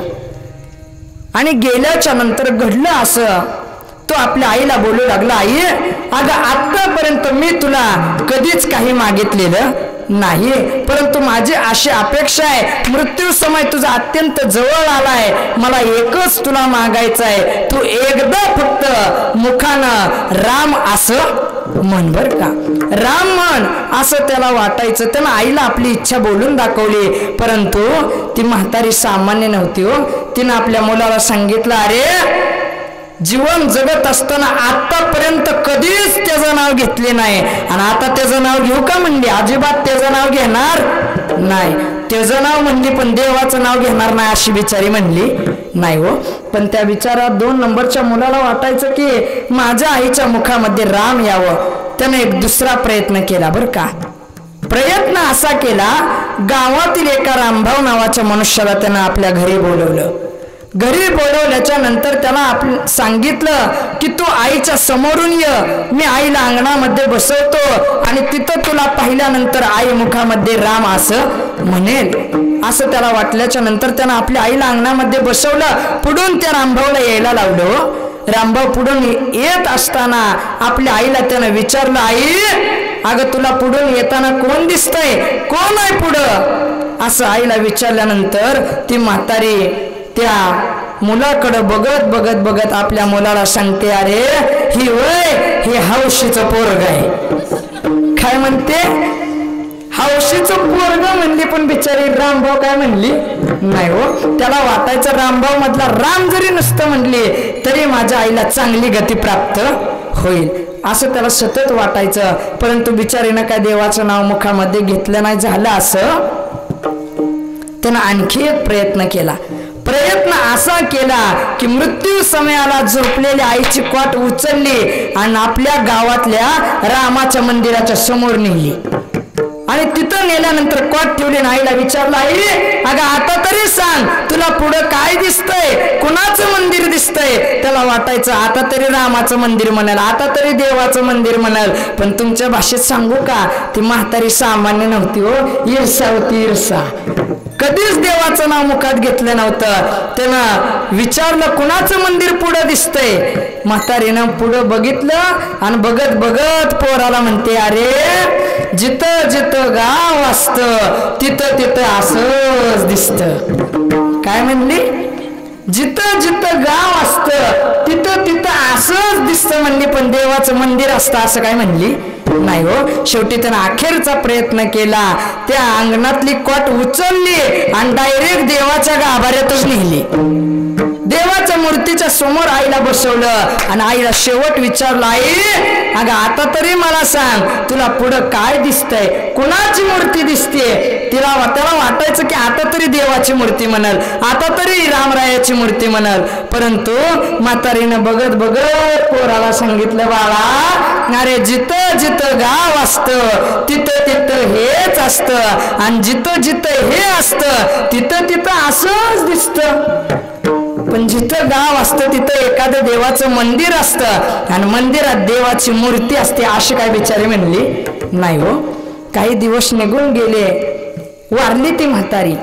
आणि गेल्याच्या नंतर घडलं असं, तो आपल्या आईला बोलू लागला, आई अगं आतापर्यंत मी तुला कधीच काही मागितलेलं नाही, परंतु माझी अशी अपेक्षा आहे, मृत्यू समय तुझा अत्यंत जवळ आलाय, मला एकच तुला मागायचं आहे, तू एकदा फक्त मुखानं राम असं म्हण बर का, राम म्हण असं त्याला वाटायचं. त्यानं आईला आपली इच्छा बोलून दाखवली, परंतु ती म्हातारी सामान्य नव्हती हो. तिनं आपल्या मुलाला सांगितलं, अरे जीवन जगत असताना आतापर्यंत कधीच त्याचं नाव घेतले नाही, आणि आता त्याचं नाव घेऊ का म्हणली, अजिबात त्याचं नाव घेणार नाही. त्याचं नाव म्हणली पण देवाचं नाव घेणार नाही अशी बिचारी म्हणली नाही हो. पण त्या बिचारा 2 नंबरच्या मुलाला वाटायचं की माझ्या आईच्या मुखामध्ये राम यावं. त्याने एक दुसरा प्रयत्न केला बर का. प्रयत्न असा केला, गावातील एका रामभाऊ नावाच्या मनुष्याला त्यानं आपल्या घरी बोलवलं. घरी बोलवल्याच्या नंतर त्याला सांगितलं की तू आईच्या समोरून ये, मी आईला अंगणामध्ये बसवतो आणि तिथं तुला पाहिल्यानंतर आई मुखामध्ये राम असं म्हणेल. असं त्याला वाटल्याच्या नंतर त्यानं आपल्या आईला अंगणामध्ये बसवलं. पुढून त्या रामभाऊला यायला लावलं. रामभाऊ पुढून येत असताना आपल्या आईला त्यानं विचारलं, आई अगं तुला पुढून येताना कोण दिसतंय, कोण आहे पुढं, असं आईला विचारल्यानंतर ती म्हातारी त्या मुलाकडे बघत बघत बघत आपल्या मुलाला सांगते, अरे ही वय हे हौशीचं पोरग आहे. काय म्हणते, हौशीचं पोरग म्हणली, पण बिचारी रामभाऊ काय म्हणली नाही हो. त्याला वाटायचं रामभाऊ मधला राम जरी नसतं म्हणली तरी माझ्या आईला चांगली गती प्राप्त होईल असं त्याला सतत वाटायचं. परंतु बिचारीनं काय देवाचं नाव मुखामध्ये घेतलं नाही. झालं असं त्यानं आणखी एक प्रयत्न केला. प्रयत्न असा केला की मृत्यू समयाला झोपलेल्या आईची क्वाट उचलली आणि आपल्या गावातल्या रामाच्या मंदिराच्या समोर नेली. आणि तिथं नेल्यानंतर क्वाट ठेवली. आईला विचारलं, आई अगं आता तरी सांग तुला पुढं काय दिसतंय, कुणाचं मंदिर दिसतंय. त्याला वाटायचं आता तरी रामाचं मंदिर म्हणाल, आता तरी देवाचं मंदिर म्हणाल. पण तुमच्या भाषेत सांगू का, ती म्हातारी सामान्य नव्हती हो, ईर्षा होती, ईर्षा. कधीच देवाचं नाव मुखात घेतलं नव्हतं. त्यानं विचारलं कुणाचं मंदिर पुढं दिसतंय. म्हातारीनं पुढं बघितलं आणि बघत बघत पोराला म्हणते, अरे जिथं जिथं गाव असतं तिथं तिथं असंच दिसतं. काय म्हणली, जिथं जिथं गाव असतं तिथं तिथं असंच दिसतं म्हणली, पण देवाचं मंदिर असतं असं काय म्हणली नाही हो. शेवटी त्यानं अखेरचा प्रयत्न केला. त्या अंगणातली क्वाट उचलली आणि डायरेक्ट देवाच्या गाभाऱ्यातच नेली. देवाच्या मूर्तीच्या समोर आईला बसवलं आणि आईला शेवट विचारलं, आई अगं आता तरी मला सांग तुला पुढं काय दिसतंय, कुणाची मूर्ती दिसते. त्याला वाटायचं की आता तरी देवाची मूर्ती म्हणाल, आता तरी रामरायाची मूर्ती म्हणाल. परंतु म्हातारीनं बघत बघत पोराला सांगितलं, बाळा अरे जिथं जिथं गाव असतं तिथं तिथं हेच असतं, आणि जिथं जिथं हे असतं तिथं तिथं असंच दिसतं. पण जिथं गाव असतं तिथं एखादं देवाचं मंदिर असतं आणि मंदिरात देवाची मूर्ती असते अशी काय बिचारी म्हणली नाही हो. काही दिवस निघून गेले, वारली ती म्हातारी,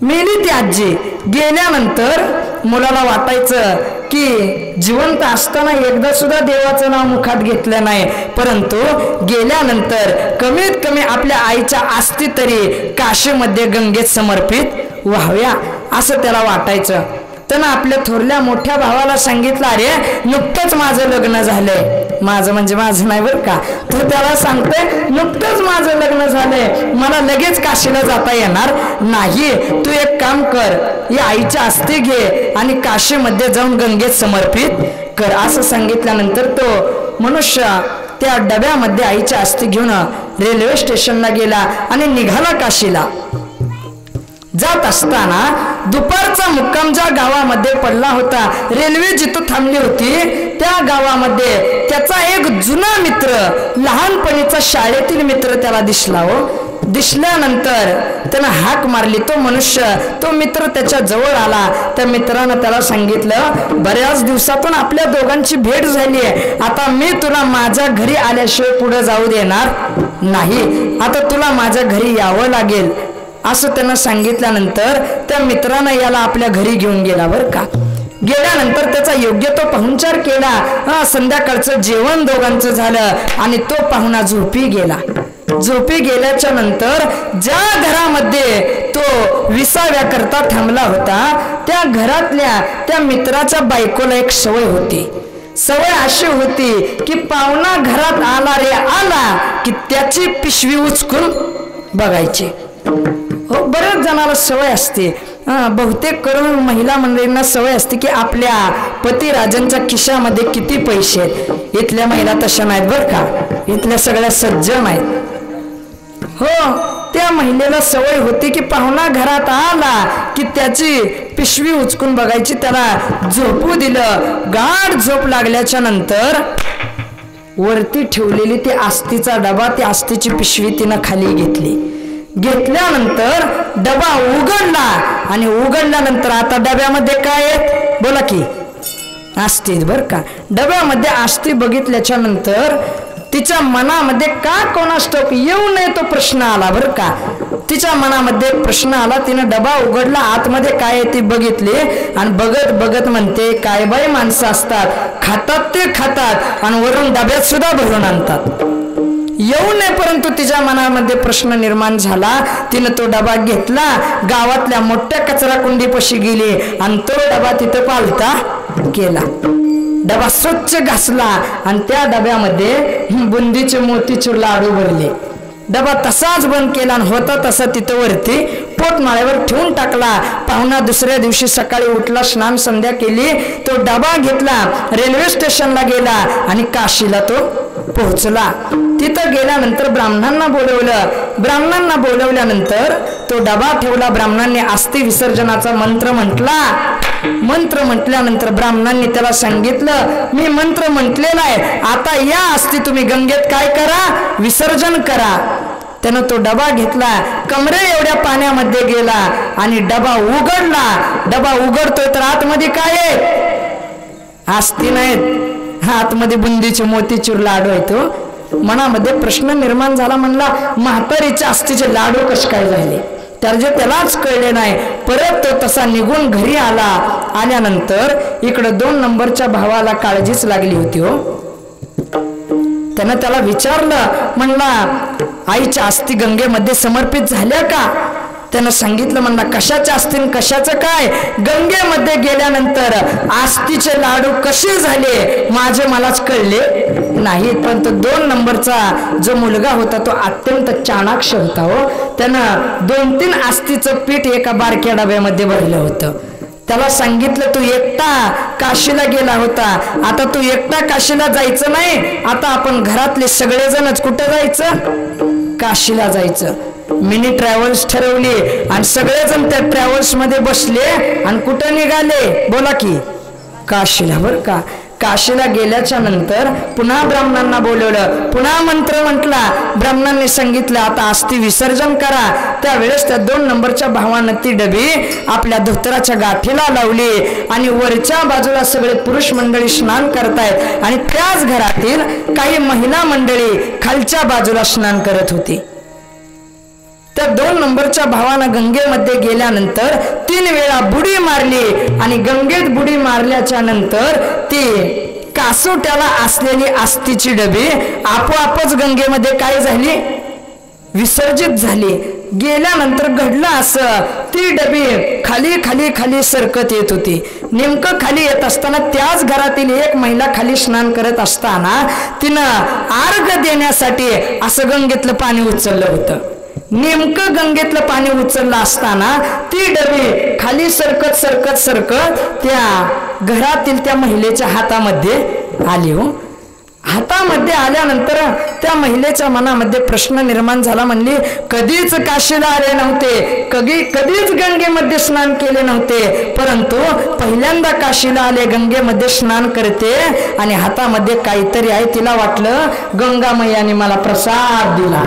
मेली ती आजी. गेल्यानंतर मुलाला वाटायचं की जिवंत असताना एकदा सुद्धा देवाचं नाव मुखात घेतलं नाही, परंतु गेल्यानंतर कमीत कमी आपल्या आईच्या अस्थी तरी काशीमध्ये गंगेत समर्पित व्हाव्या असं त्याला वाटायचं. त्यानं आपल्या थोरल्या मोठ्या भावाला सांगितलं, अरे नुकतंच माझं लग्न झालंय. माझं म्हणजे माझं नाही बरं का, तर त्याला सांगतोय नुकतंच माझं लग्न झालंय, मला लगेच काशीला जाता येणार नाही. तू एक काम कर, या आईच्या अस्थी घे आणि काशीमध्ये जाऊन गंगेत समर्पित कर असं सांगितल्यानंतर तो मनुष्य त्या डब्यामध्ये आईच्या अस्थी घेऊन रेल्वे स्टेशनला गेला आणि निघाला काशीला. जात असताना दुपारचा मुक्काम ज्या गावामध्ये पडला होता, रेल्वे जिथं थांबली होती त्या गावामध्ये त्याचा एक जुना मित्र, लहानपणीचा शाळेतील मित्र त्याला दिसला हो. दिसल्यानंतर त्यानं हाक मारली. तो मनुष्य, तो मित्र त्याच्या जवळ आला. त्या मित्रानं त्याला सांगितलं, बऱ्याच दिवसातून आपल्या दोघांची भेट झाली आहे, आता मी तुला माझ्या घरी आल्याशिवाय पुढे जाऊ देणार नाही, आता तुला माझ्या घरी यावं लागेल असं त्यानं सांगितल्यानंतर त्या मित्रानं याला आपल्या घरी घेऊन गेला बरं का. गेल्यानंतर त्याचा योग्य तो पाहुणचार केला. संध्याकाळचं जेवण दोघांचं झालं आणि तो पाहुणा झोपी गेला. झोपी गेल्याच्या नंतर ज्या घरामध्ये तो 20व्या करता थांबला होता त्या घरातल्या त्या मित्राच्या बायकोला एक सवय होती. सवय अशी होती की पाहुणा घरात आला रे आला की त्याची पिशवी उचकून बघायची. हो, बऱ्याच जणाला सवय असते. बहुतेक करून महिला मंडळींना सवय असते की आपल्या पतिराजांच्या खिशामध्ये किती पैसे आहेत. इथल्या महिला तशा नाहीत बरं का, इथल्या सगळ्या सज्जन आहेत. हो, त्या महिलेला सवय होती की पाहुणा घरात आला की त्याची पिशवी उचकून बघायची. त्याला झोपू दिलं. गाढ झोप लागल्याच्या नंतर वरती ठेवलेली ती आस्तीचा डबा, ती आस्तीची पिशवी तिनं खाली घेतली. घेतल्यानंतर डबा उघडला आणि उघडल्यानंतर आता डब्यामध्ये काय आहे बोला की, आस्ती बर का. डब्यामध्ये आस्ती बघितल्याच्या नंतर तिच्या मनामध्ये का कोणास ठाऊक येऊ नये तो प्रश्न आला बर का. तिच्या मनामध्ये प्रश्न आला. तिने डबा उघडला, आतमध्ये काय आहे ती बघितली आणि बघत बघत म्हणते काय बाई माणसं असतात, खातात ते खातात आणि वरून डब्यात सुद्धा भरून आणतात. येऊ नये परंतु तिच्या मनामध्ये प्रश्न निर्माण झाला. तिने तो डबा घेतला, गावातल्या मोठ्या कचरा कुंडीपाशी गेली आणि तो डबा तिथं पालता केला. डबा स्वच्छ घासला आणि त्या डब्यामध्ये बुंदीचे मोतीचूर लाडू भरले. डबा तसाच बंद केला आणि होता तसा तिथं वरती पोटमाळ्यावर ठेवून टाकला. पाहुणा दुसऱ्या दिवशी सकाळी उठला, स्नान संध्या केली, तो डबा घेतला, रेल्वे स्टेशनला गेला आणि काशीला तो पोहोचला. तिथं गेल्यानंतर ब्राह्मणांना बोलवलं. ब्राह्मणांना बोलवल्यानंतर तो डबा ठेवला. ब्राह्मणांनी अस्थि विसर्जनाचा मंत्र म्हटला. मंत्र म्हटल्यानंतर ब्राह्मणांनी त्याला सांगितलं मी मंत्र म्हटलेला आहे, आता या अस्थि तुम्ही गंगेत काय करा, विसर्जन करा. त्यानं तो डबा घेतला, कमरे एवढ्या पाण्यामध्ये गेला आणि डबा उघडला. डबा उघडतोय तर आतमध्ये काय आहे, अस्थि नाहीत, आतमध्ये बुंदीचे मोतीचूर लाडू आहे. तो मनामध्ये प्रश्न निर्माण झाला. म्हणला म्हातारीच्या अस्थीचे लाडू कसे काय झाले, त्यालाच कळले नाही. परत तो तसा निघून घरी आला. आल्यानंतर इकडं 2 नंबरच्या भावाला काळजीच लागली होती. हो, त्यानं त्याला विचारलं, म्हणला आईच्या अस्थी गंगेमध्ये समर्पित झाल्या का. त्यानं सांगितलं, म्हणला कशाच्या अस्थीन कशाचं काय, गंगेमध्ये गेल्यानंतर आस्थीचे लाडू कसे झाले माझे मलाच कळले नाहीत. पण तो 2 नंबरचा जो मुलगा होता तो अत्यंत चाणाक्ष होता. हो, त्यानं 2-3 आस्थीचं पीठ एका बारक्या डब्यामध्ये भरलं होतं. त्याला सांगितलं तू एकटा काशीला गेला होता, आता तू एकटा काशीला जायचं नाही, आता आपण घरातले सगळेजणच कुठं जायचं, काशीला जायचं. मिनी ट्रॅव्हल्स ठरवली आणि सगळेजण त्या ट्रॅव्हल्स मध्ये बसले आणि कुठं निघाले बोला की, काशीला. बरं का, काशीला गेल्याच्या नंतर पुन्हा ब्राह्मणांना बोलवलं, पुन्हा मंत्र म्हटला. ब्राह्मणांनी सांगितलं आता अस्थि विसर्जन करा. त्यावेळेस त्या 2 नंबरच्या भावानं ती डबी आपल्या धोतराच्या गाठीला लावली आणि वरच्या बाजूला सगळे पुरुष मंडळी स्नान करतायत आणि त्याच घरातील काही महिला मंडळी खालच्या बाजूला स्नान करत होती. त्या 2 नंबरच्या भावानं गंगेमध्ये गेल्यानंतर 3 वेळा बुडी मारली आणि गंगेत बुडी मारल्याच्या नंतर ती कासोट्याला असलेली अस्थीची डबी आपोआपच गंगेमध्ये काय झाली, विसर्जित झाली. गेल्यानंतर घडलं असं, ती डबी खाली खाली खाली सरकत येत होती. नेमकं खाली येत असताना त्याच घरातील एक महिला खाली स्नान करत असताना तिनं अर्घ देण्यासाठी असं गंगेतलं पाणी उचललं होतं. नेमकं गंगेतलं पाणी उचललं असताना ती डबी खाली सरकत सरकत सरकत त्या घरातील त्या महिलेच्या हातामध्ये आली. हो, हातामध्ये आल्यानंतर त्या महिलेच्या मनामध्ये प्रश्न निर्माण झाला. म्हणली कधीच काशीला आले नव्हते, कधीच गंगेमध्ये स्नान केले नव्हते, परंतु पहिल्यांदा काशीला आले, गंगेमध्ये स्नान करते आणि हातामध्ये काहीतरी आहे. तिला वाटलं गंगा मैयाने मला प्रसाद दिला.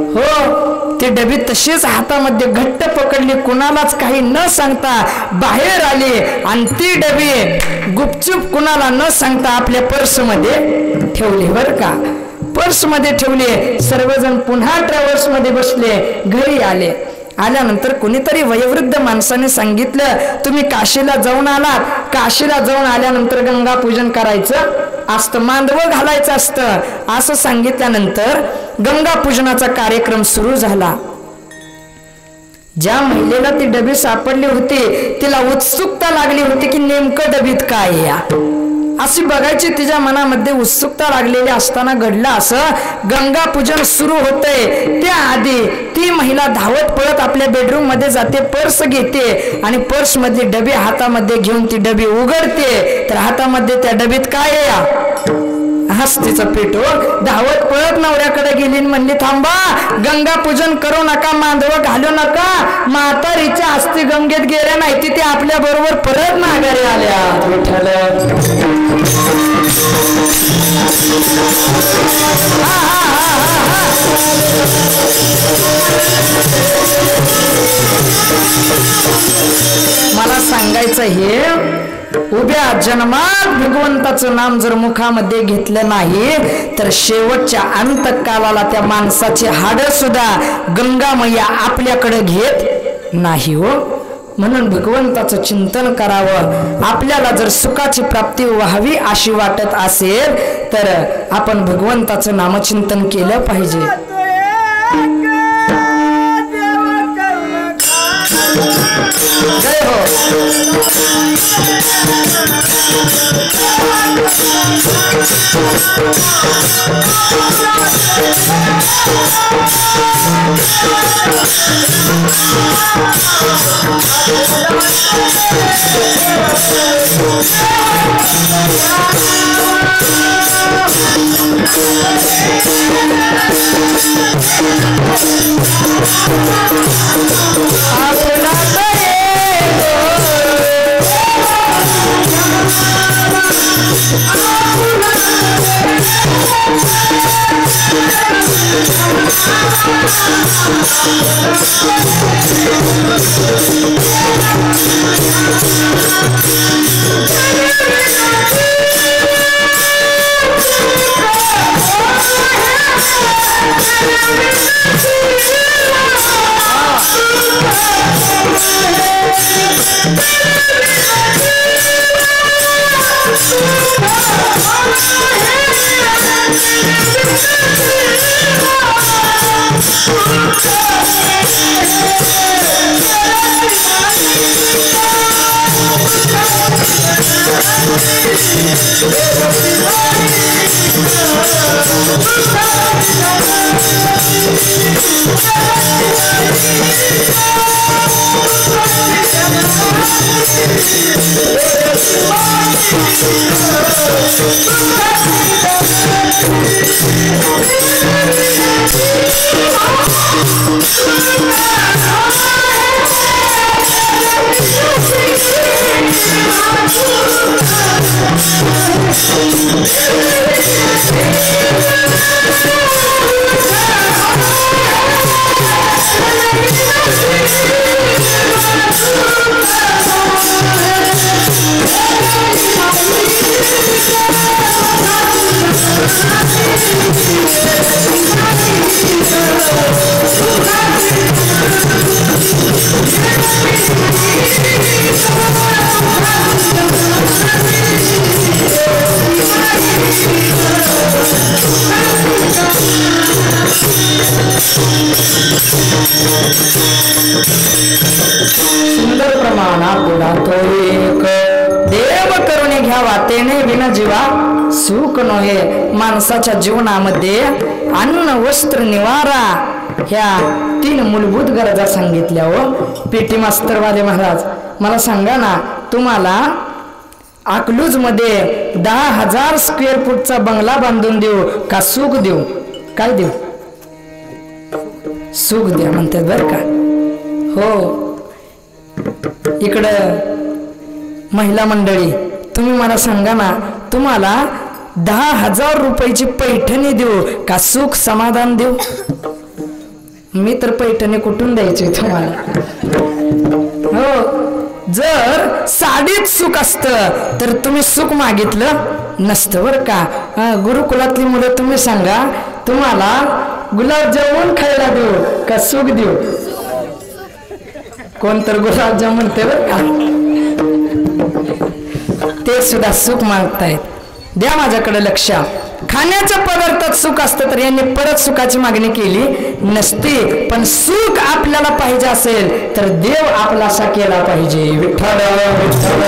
हो, ती डबी तशीच हातामध्ये घट्ट पकडली, कुणालाच काही न सांगता बाहेर आली आणि ती डबी गुपचूप कुणाला न सांगता आपल्या पर्समध्ये ठेवली. बरं का, पर्समध्ये ठेवली. सर्वजण पुन्हा ट्रॅव्हल्स मध्ये बसले, घरी आले. आल्यानंतर कुणीतरी वयोवृद्ध माणसाने सांगितलं, तुम्ही काशीला जाऊन आलात, काशीला जाऊन आल्यानंतर गंगा पूजन करायचं असतं, मांडवं घालायचं असतं असं सांगितल्यानंतर गंगा पूजनाचा कार्यक्रम सुरू झाला. ज्या महिलेला ती डबी सापडली होती तिला उत्सुकता लागली होती की नेमकं डबीत काय या, अशी बघायची तिच्या मनामध्ये उत्सुकता लागलेली असताना घडलं असं, गंगा पूजन सुरू होतंय त्याआधी ती महिला धावत पळत आपल्या बेडरूम मध्ये जाते, पर्स घेते आणि पर्स मधली डबी हातामध्ये घेऊन ती डबी उघडते. तर हातामध्ये त्या डबीत काय या, हस्तीचं पीठ. धावत पळत नवऱ्याकडे गेली, म्हणली थांबा, गंगा पूजन करू नका, मांडवं घालू नका, म्हातारीच्या हस्ती गंगेत गेल्या नाही ती आपल्या बरोबर परत माघारी आल्या. विठ्ठल मला सांगायचं हे, उभ्या जन्मात भगवंताचं नाम जर मुखामध्ये घेतलं नाही तर शेवटच्या अंतकालाला त्या माणसाची हाड सुद्धा गंगा मैया आपल्याकडे घेत नाही हो. म्हणून भगवंताचं चिंतन करावं. आपल्याला जर सुखाची प्राप्ती व्हावी अशी वाटत असेल तर आपण भगवंताचं नामचिंतन केलं पाहिजे. जय हो. सुंदर प्रमाणा पुढा तो एक देव करुणे घ्यावा तेने विना जीवा सुख नव्हे. माणसाच्या जीवनामध्ये अन्न वस्त्र निवारा ह्या 3 मूलभूत गरजा सांगितल्या हो. पेटी मास्तरवाले महाराज मला सांगा ना, तुम्हाला अकलूज मध्ये 10,000 स्क्वेअर फूटचा बंगला बांधून देऊ का सुख देऊ? काय देऊ? सुख द्या म्हणतात बर का हो. इकडं महिला मंडळी तुम्ही मला सांगा ना, तुम्हाला 10,000 रुपयाची पैठणी देऊ का सुख समाधान देऊ? मी तर पैठणी कुठून द्यायची तुम्हाला हो. जर साडीत सुख असतं तर तुम्ही सुख मागितलं नसतं बर का. गुरुकुलातली मुलं तुम्ही सांगा, तुम्हाला गुलाबजामुन खायला देऊ का सुख देऊ? कोण तर गुलाबजाम म्हणते बरं का, ते सुद्धा सुख मागतायत. द्या माझ्याकडे लक्ष. खाण्याच्या पदार्थात सुख असतं तर यांनी परत सुखाची मागणी केली नसती. पण सुख आपल्याला पाहिजे असेल तर देव आपलासा केला पाहिजे. विठ्ठल विठ्ठल.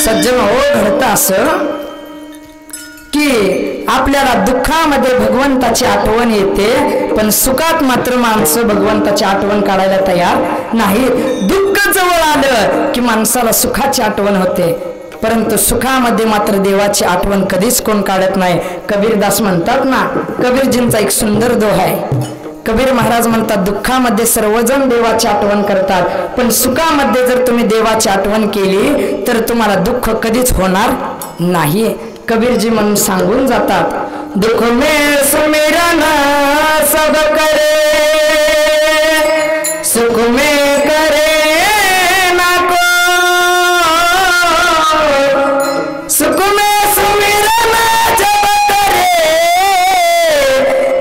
सज्जन हो, घडतं असं की आपल्याला दुःखामध्ये भगवंताची आठवण येते पण सुखात मात्र माणसं भगवंताची आठवण काढायला तयार नाही. दुःख जवळ आलं की माणसाला सुखाची आठवण होते परंतु सुखामध्ये मात्र देवाची आठवण कधीच कोण काढत नाही. कबीरदास म्हणतात ना, कबीरजींचा एक सुंदर दोहा आहे. कबीर महाराज म्हणतात दुःखामध्ये सर्वजण देवाची आठवण करतात पण सुखामध्ये जर तुम्ही देवाची आठवण केली तर तुम्हाला दुःख कधीच होणार नाही. कबीरजी म्हणून सांगून जातात, दुख में सुमिरन सब करे, सुख में करे ना को, सुख में सुमिरन जब करे,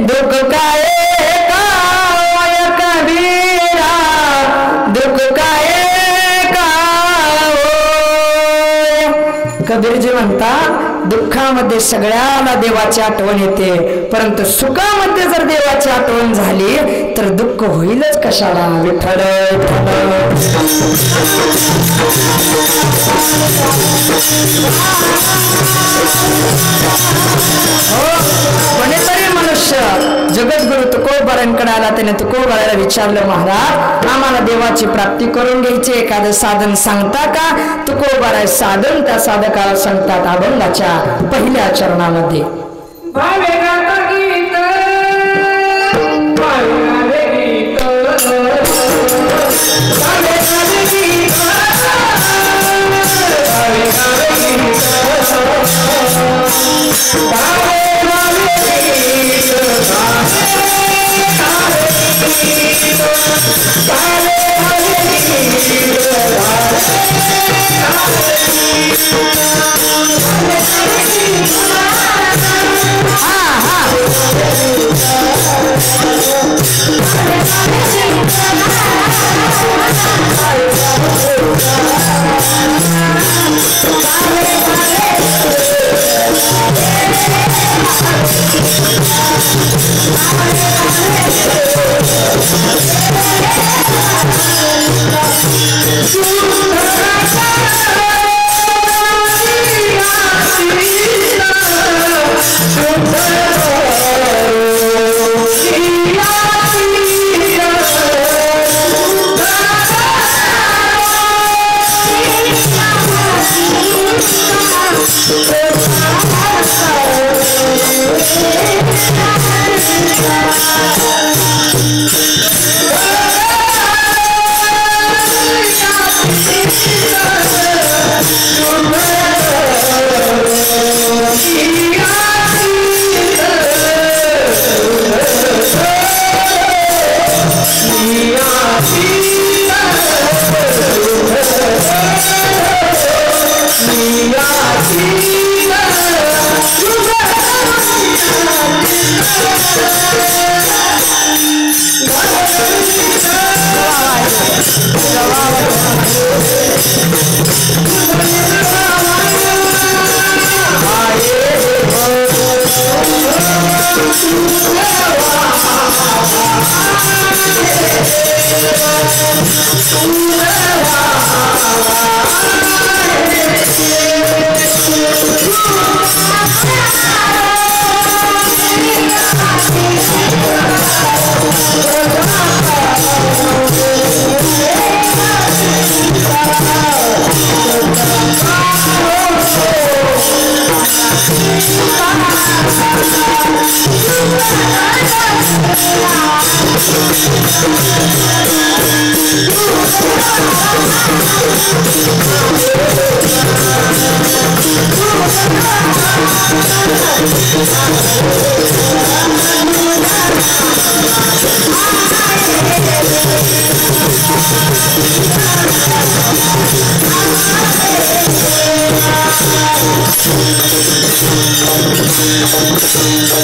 दुख काहे काय कबीरा, दुख काहे काय. कबीरजी म्हणतात दुःखामध्ये सगळ्याला देवाची आठवण येते परंतु सुखामध्ये जर देवाची आठवण झाली तर दुःख होईलच कशाला. विठ्ठल कोणीतरी मनुष्य जगद्गुरु तुकोबारांकडे आला. त्याने तुकोबाराला विचारलं, महाराज आम्हाला देवाची प्राप्ती करून घ्यायची, एखादं साधन सांगता का. तुकोबारा साधन त्या साधकाला सांगतात अभंगाच्या पहिल्या चरणामध्ये.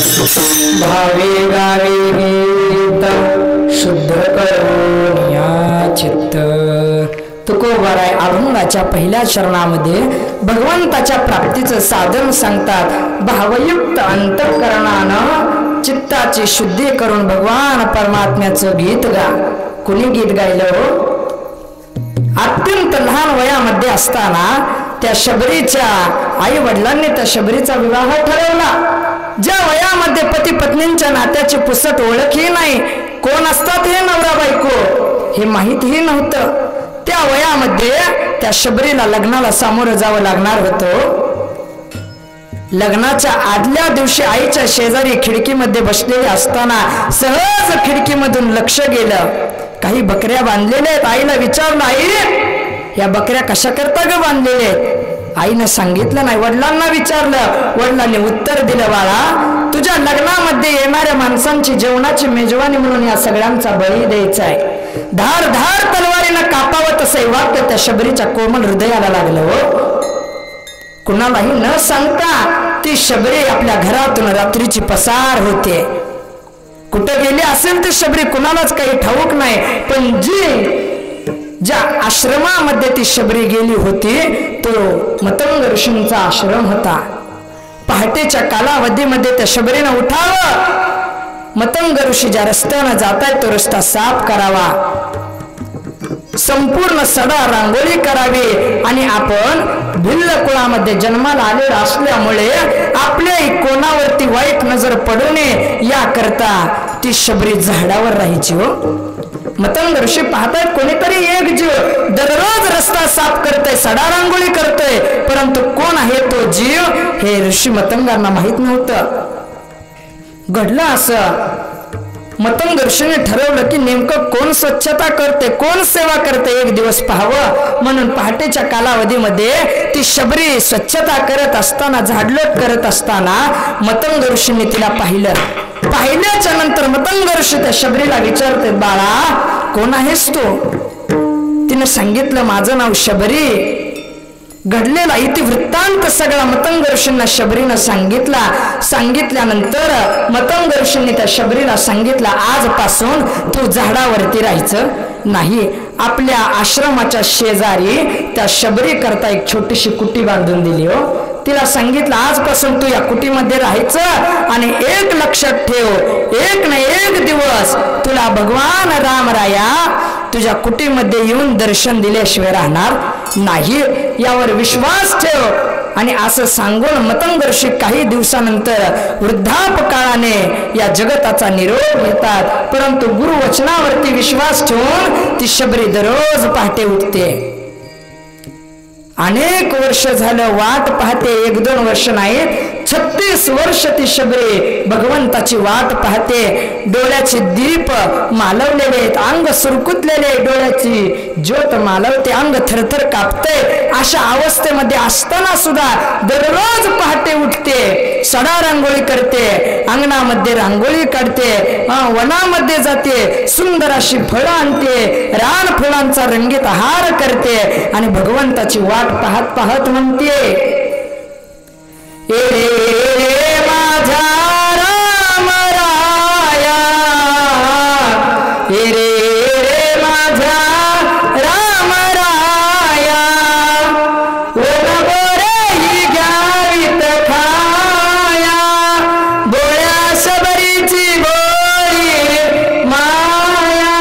भावे गावे गीत शुद्ध करून या चित्त. तुकोबाराय अभंगाच्या पहिल्या चरणामध्ये भगवंताच्या प्राप्तीचं साधन सांगतात. भावयुक्त अंतःकरणानं चित्ताची शुद्धी करून भगवान परमात्म्याचं गीत गा. कुणी गीत गायलं हो? अत्यंत लहान वयामध्ये असताना त्या शबरीच्या आई वडिलांनी त्या शबरीचा विवाह ठरवला. ज्या वयामध्ये पती पत्नींच्या नात्याची पुसट ओळखही नाही, कोण असतात हे नवरा बायको हे माहितीही नव्हतं, त्या वयामध्ये त्या शबरीला लग्नाला सामोरं जावं लागणार होतं. लग्नाच्या आदल्या दिवशी आईच्या शेजारी खिडकीमध्ये बसलेले असताना सहज खिडकीमधून लक्ष गेलं. काही बकऱ्या बांधलेल्या आहेत. आईला विचारलं, आई या बकऱ्या कशा करता ग बांधलेल्या आहेत? आईनं सांगितलं नाही. वडिलांना विचारलं. वडिलांनी उत्तर दिलं, बाळा तुझ्या लग्नामध्ये येणाऱ्या माणसांची जेवणाची मेजवानी म्हणून या सगळ्यांचा बळी द्यायचा आहे. धार धार तलवारीनं कापावं तसं वाक्य त्या शबरीच्या कोमल हृदयाला लागलं हो. कुणालाही न सांगता ती शबरी आपल्या घरातून रात्रीची पसार होते. कुठं गेली असेल ती शबरी कुणालाच काही ठाऊक नाही. पण ज्या आश्रमामध्ये ती शबरी गेली होती तो मतंग ऋषींचा आश्रम होता. पहाटेच्या कालावधीमध्ये त्या शबरीनं उठावं. मतंग ऋषी ज्या रस्त्यानं जातायत तो रस्ता साफ करावा, संपूर्ण सडा रांगोळी करावी. आणि आपण भिल्ल कुळामध्ये जन्माला आलेला असल्यामुळे आपल्या कोणावरती वाईट नजर पडू नये याकरता ती शबरी झाडावर राहायची हो. मतंग ऋषी पाहतायत कोणीतरी एक जीव दररोज रस्ता साफ करतोय, सडा रांगोळी करतोय, परंतु कोण आहे तो जीव हे ऋषी मतंगांना माहित नव्हतं. घडलं असं, मतंग ऋषीने ठरवलं की नेमकं कोण स्वच्छता करते, कोण सेवा करते, एक दिवस पाहावं. म्हणून पहाटेच्या कालावधीमध्ये ती शबरी स्वच्छता करत असताना, झाडलोट करत असताना मतंग ऋषीने तिला पाहिलं. पाहिल्याच्या नंतर मतंग ऋषी त्या शबरीला विचारते, बाळा कोण आहेस तू? तिने सांगितलं, माझं नाव शबरी. घडलेला इतिवृत्तांत सगळा मतंग ऋषींना शबरीनं सांगितल्यानंतर मतंग ऋषींनी त्या शबरीला सांगितलं, आजपासून तू झाडावरती राहायचं नाही. आपल्या आश्रमाच्या शेजारी त्या शबरी करता एक छोटीशी कुटी बांधून दिली हो. तिला सांगितलं, आजपासून तू या कुटीमध्ये राहायचं आणि एक लक्षात ठेव, एक ना एक दिवस तुला भगवान रामराया तुझ्या कुटीमध्ये येऊन दर्शन दिल्याशिवाय राहणार नाही, यावर विश्वास ठेव. आणि असं सांगून मतंग ऋषी काही दिवसानंतर वृद्धापकाळाने या जगताचा निरोप घेतात. परंतु गुरुवचनावरती विश्वास ठेवून ती शबरी दररोज पहाटे उठते. अनेक वर्ष झालं वाट पाहते, 1-2 वर्ष नाहीत, 36 वर्ष ती शबरी भगवंताची वाट पाहते. डोळ्याचे दीप मालवलेले आहेत, अंग सुरकुतलेले, डोळ्याची ज्योत मालवते, अंग थरथर कापते. अशा अवस्थेमध्ये असताना सुद्धा दररोज पहाटे उठते, सडा रांगोळी करते, अंगणामध्ये रांगोळी काढते, वनामध्ये जाते, सुंदर अशी फळं आणते, रान फुलांचा रंगीत हार करते आणि भगवंताची वाट पाहत पाहत म्हणते, ए रे माझा राम राया, ए रे माझा राम राया, ओन बोरे घ्यावीत खाया, बोळ्या शबरीची बोळी माया,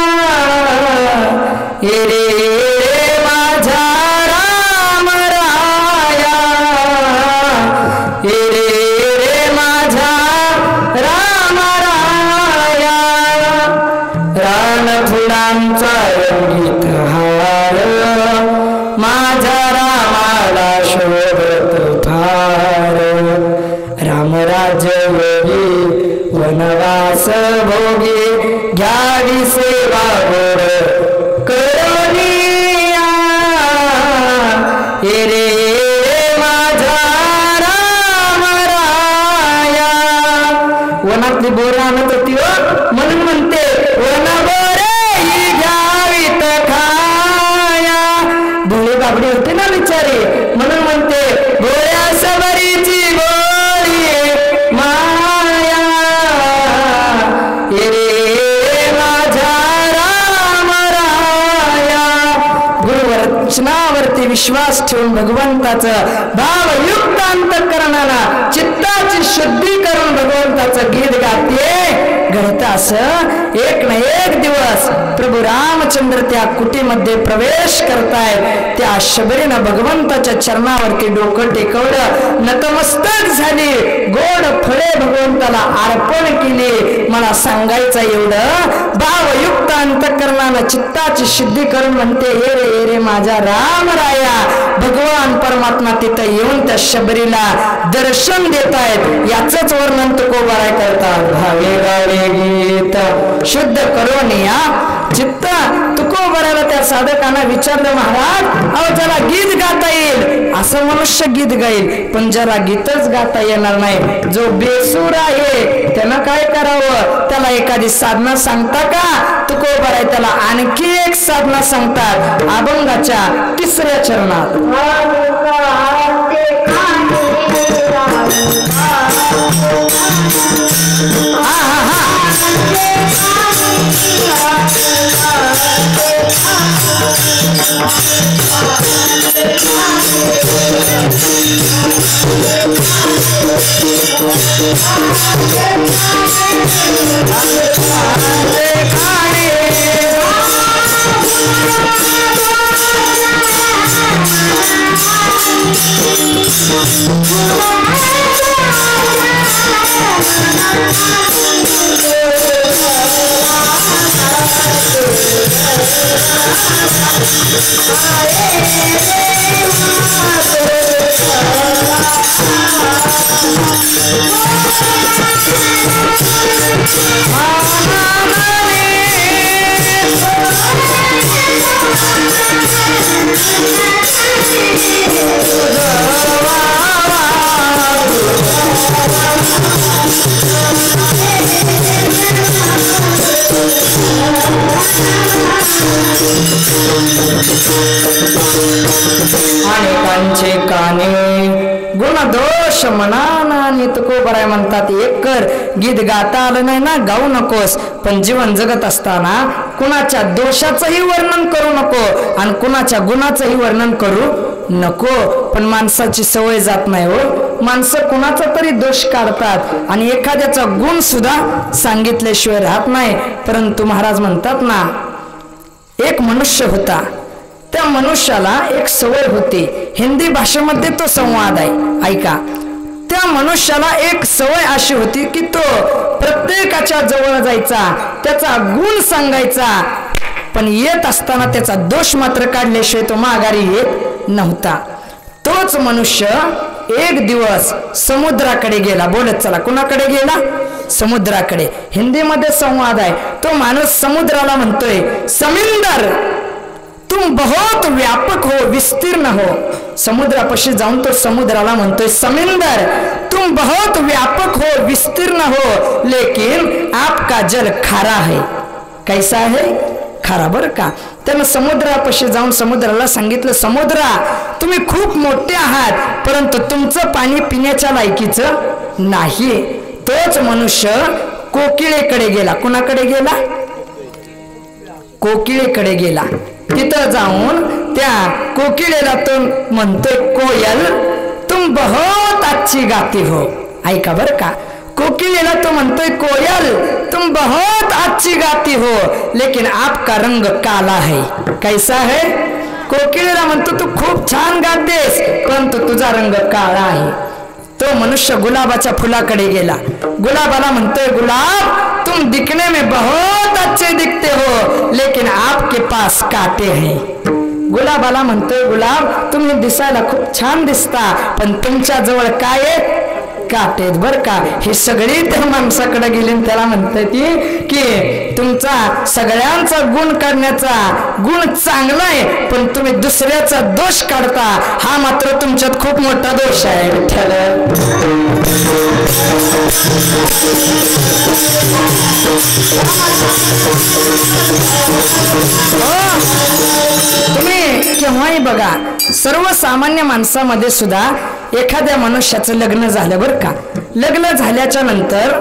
ए रे वनवास भोगी घ्यावी सेवा गोर करुनिया, ए रे माझा राम राया. वनातली बोर आणत होती म्हणून म्हणते, वन बोरे ही घ्यावीत खाया. भोळे बाबडी होते ना बिचारी, म्हणून म्हणते, भोळ्या सबरीची बोळी माया, विश्वास ठेवून भगवंताचं भावयुक्त अंतःकरणाला चित्ताची शुद्धी करून भगवंताचं गीत गाते घडतं असं एक ना एक दिवस प्रभू रामचंद्र त्या कुटीमध्ये प्रवेश करतायत त्या शबरीनं भगवंताच्या चरणावरती डोकं टेकवलं नतमस्तक झाली गोड फळे भगवंताला अर्पण केली मला सांगायचं एवढं भावयुक्त अंतःकरणानं चित्ताची शुद्धी करून म्हणते ये रे माझा राम राया भगवान परमात्मा तिथं येऊन त्या शबरीला दर्शन देत आहेत याचंच वर्णन तुकोबाराय करतात भावे गावे गीत शुद्ध करून या चित्त तुकोबाराला त्या साधकांना विचारलं महाराज अहो ज्याला गीत गाता येईल असं मनुष्य गीत गाईल पण ज्याला गीतच गाता येणार नाही जो बेसूर आहे त्यानं काय करावं त्याला एखादी साधना सांगता का तुकोबाराय त्याला आणखी एक साधना सांगतात अभंगाच्या 3ऱ्या चरणात अनेकांचे काने गुणदोष मनाना आणि तुकोबाराय म्हणतात एक कर गीत गाता आलं नाही ना गाऊ नकोस पण जीवन जगत असताना कुणाच्या दोषाचंही वर्णन करू नको आणि कुणाच्या गुणाचंही वर्णन करू नको पण माणसाची सवय जात नाही हो माणसं कुणाचा तरी दोष काढतात आणि एखाद्याचा गुण सुद्धा सांगितल्याशिवाय राहत नाही परंतु महाराज म्हणतात ना एक मनुष्य होता त्या मनुष्याला एक सवय होती हिंदी भाषेमध्ये तो संवाद आहे ऐका त्या मनुष्याला एक सवय अशी होती की तो प्रत्येकाच्या जवळ जायचा त्याचा गुण सांगायचा पण येत असताना त्याचा दोष मात्र काढल्याशिवाय तो माघारी येत नव्हता तोच मनुष्य एक दिवस समुद्राकडे गेला बोलत चला कुणाकडे गेला समुद्राकडे हिंदीमध्ये संवाद आहे तो माणूस समुद्राला म्हणतोय समिंदर तुम बहुत व्यापक हो विस्तीर्ण हो समुद्रापाशी जाऊन तो समुद्राला म्हणतोय समिंदर तुम बहुत व्यापक हो विस्तीर्ण हो लेकिन आपका जल खारा है कैसा है खारा बर का त्यानं समुद्रापाशी जाऊन समुद्राला सांगितलं समुद्रा तुम्ही खूप मोठे आहात परंतु तुमचं पाणी पिण्याच्या लायकीचं नाही तोच मनुष्य कोकिळेकडे गेला कुणाकडे गेला कोकिळेकडे गेला तिथं जाऊन त्या कोकिळेला तो म्हणतोय कोयल तुम बहुत अच्छी गाती हो ऐका बर का कोकिलेला तो म्हणतोय कोयल तुम बहुत अच्छी गाती हो लेकिन आपका रंग काला है कैसा है कोकिलेला म्हणतो तू खूप छान गातेस परंतु तुझा रंग काळा आहे तो मनुष्य गुलाबाच्या फुलाकडे गेला गुलाबाला म्हणतोय गुलाब तुम दिखने में बहुत अच्छे दिखते हो लेकिन आपके पास कांटे हैं गुलाबाला म्हणतोय गुलाब तुम्ही दिसायला खूप छान दिसता पण तुमच्या जवळ काय आहे काटे बर का ही सगळी त्या माणसाकडे गेली त्याला म्हणते ती की तुमचा सगळ्यांचा गुण करण्याचा गुण चांगला आहे पण तुम्ही दुसऱ्याचा दोष काढता हा मात्र तुमच्यात खूप मोठा दोष आहे विठ्ठल तुम्ही केव्हाही बघा सर्वसामान्य माणसामध्ये सुद्धा एखाद्या मनुष्याचं लग्न झालं बरं का लग्न झाल्याच्या नंतर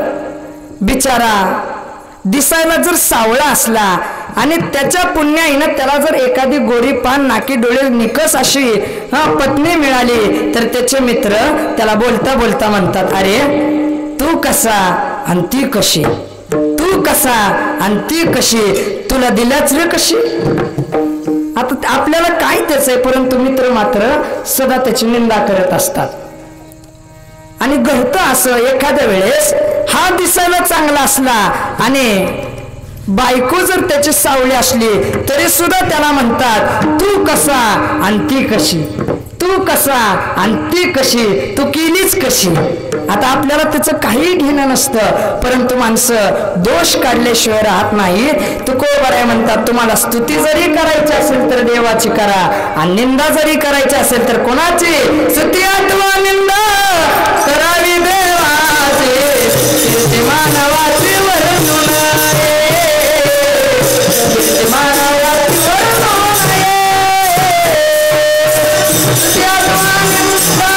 बिचारा दिसायला जर सावळा असला आणि त्याच्या पुण्याईनं त्याला जर एखादी गोरी पान नाकी डोळे निकस अशी पत्नी मिळाली तर त्याचे मित्र त्याला बोलता बोलता म्हणतात, अरे तू कसा आणि ती कशी, तू कसा आणि ती कशी, तुला दिल्याच रे कशी. आता आपल्याला काय त्याच आहे, परंतु मित्र मात्र सदा त्याची निंदा करत असतात. आणि घडतं असं एखाद्या वेळेस हा दिसायला चांगला असला आणि बायको जर त्याची सावळी असली तरी सुद्धा त्याला म्हणतात, तू कसा आणि ती कशी, तू कसा आणि ती कशी, तू केलीच कशी. आता आपल्याला त्याचं काही घेणं नसतं, परंतु माणसं दोष काढल्याशिवाय राहत नाही. तुकोबाराय म्हणतात, तुम्हाला स्तुती जरी करायची असेल तर देवाची करा आणि निंदा जरी करायची असेल तर कोणाची, स्तुती अथवा निंदा करावी देवाची, कीर्तिमानवाची वर्णन कीर्तिमानवाची वर्णन स्तुती अथवा निंदा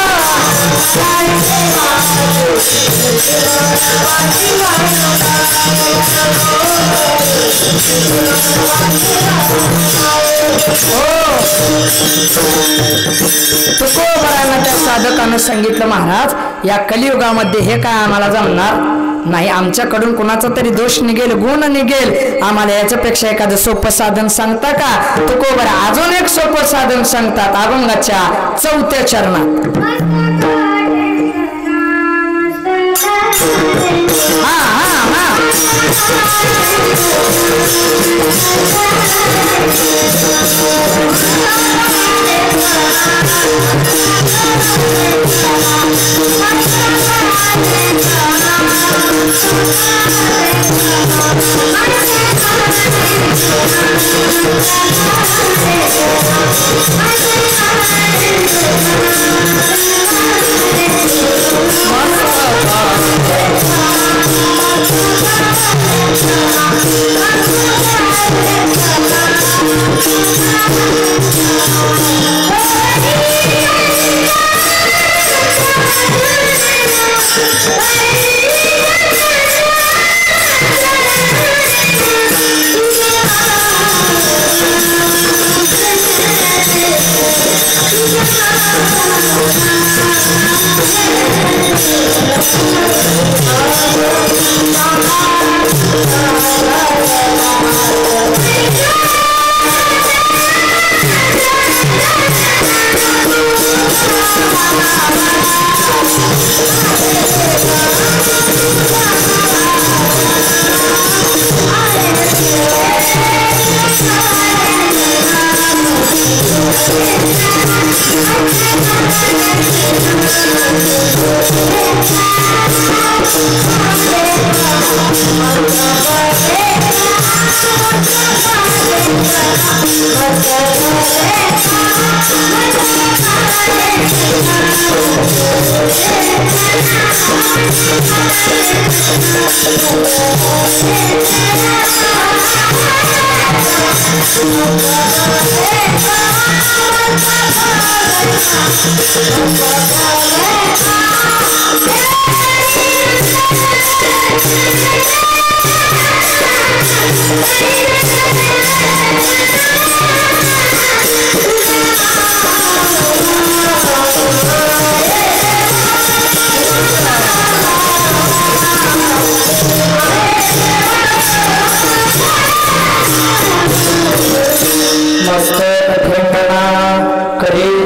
तुकोबारायांना त्या साधकानं सांगितलं, महाराज या कलियुगामध्ये हे काय आम्हाला जमणार नाही, आमच्याकडून कुणाचा तरी दोष निघेल, गुण निघेल, आम्हाला याच्यापेक्षा एखादं सोपं साधन सांगता का. तुकोबारा अजून एक सोपं साधन सांगतात अभंगाच्या 4थ्या चरणात. हा हा हा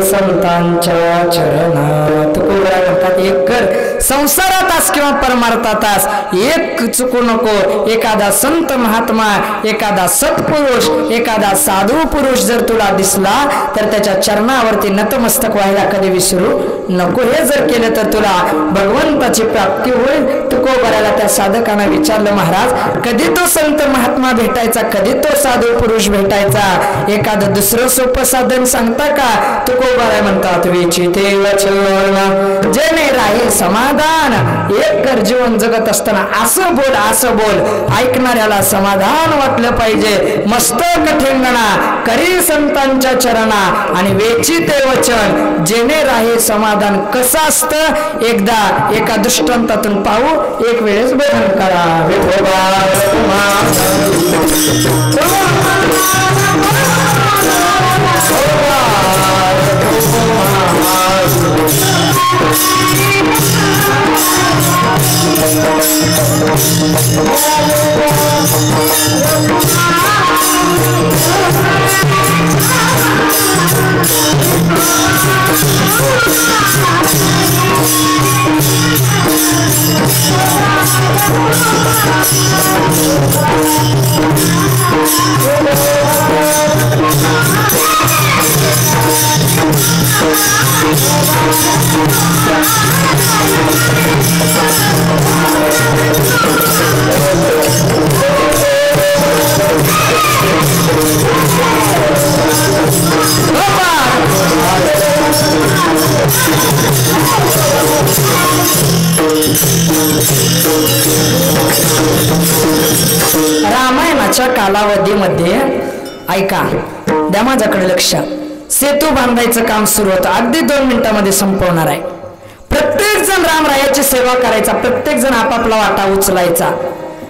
संतांच्या चरणात. तुकोबाराय म्हणतात, एक कर संसारात आस किंवा परमार्थात आस एक चुकू नको. एखादा संत महात्मा, एखादा सत्पुरुष, एखादा साधू पुरुष जर तुला दिसला तर त्याच्या चरणावरती नतमस्तक व्हायला कधी विसरू नको. हे जर केलं तर तुला भगवंताची प्राप्ती होईल. तुकोबारायला त्या साधकांना विचारलं, महाराज कधी तो संत महात्मा भेटायचा, कधी तो साधू पुरुष भेटायचा, एखादं दुसरं सोपं साधन सांगता का. तुकोबाराय म्हणतात, विचिते वचन जेणे राहील समाधान. एक कर जीवन जगत असताना असं बोल, असं बोल, ऐकणाऱ्याला समाधान वाटलं पाहिजे. मस्तक ठेंगणा करी संतांच्या चरणा आणि वेचिते वचन जेणे राहील समाधान. कसं असतं एकदा एका दृष्टांतातून पाहू. एक वेळेस भजन करा विठोबा रामायणाच्या कालावधीमध्ये ऐका द्या माझ्याकडे लक्ष सेतू बांधायचं काम सुरू होतं अगदी 2 मिनिटांमध्ये संपवणार आहे प्रत्येक जण रामरायाची सेवा करायचा प्रत्येक जण आपापला वाटा उचलायचा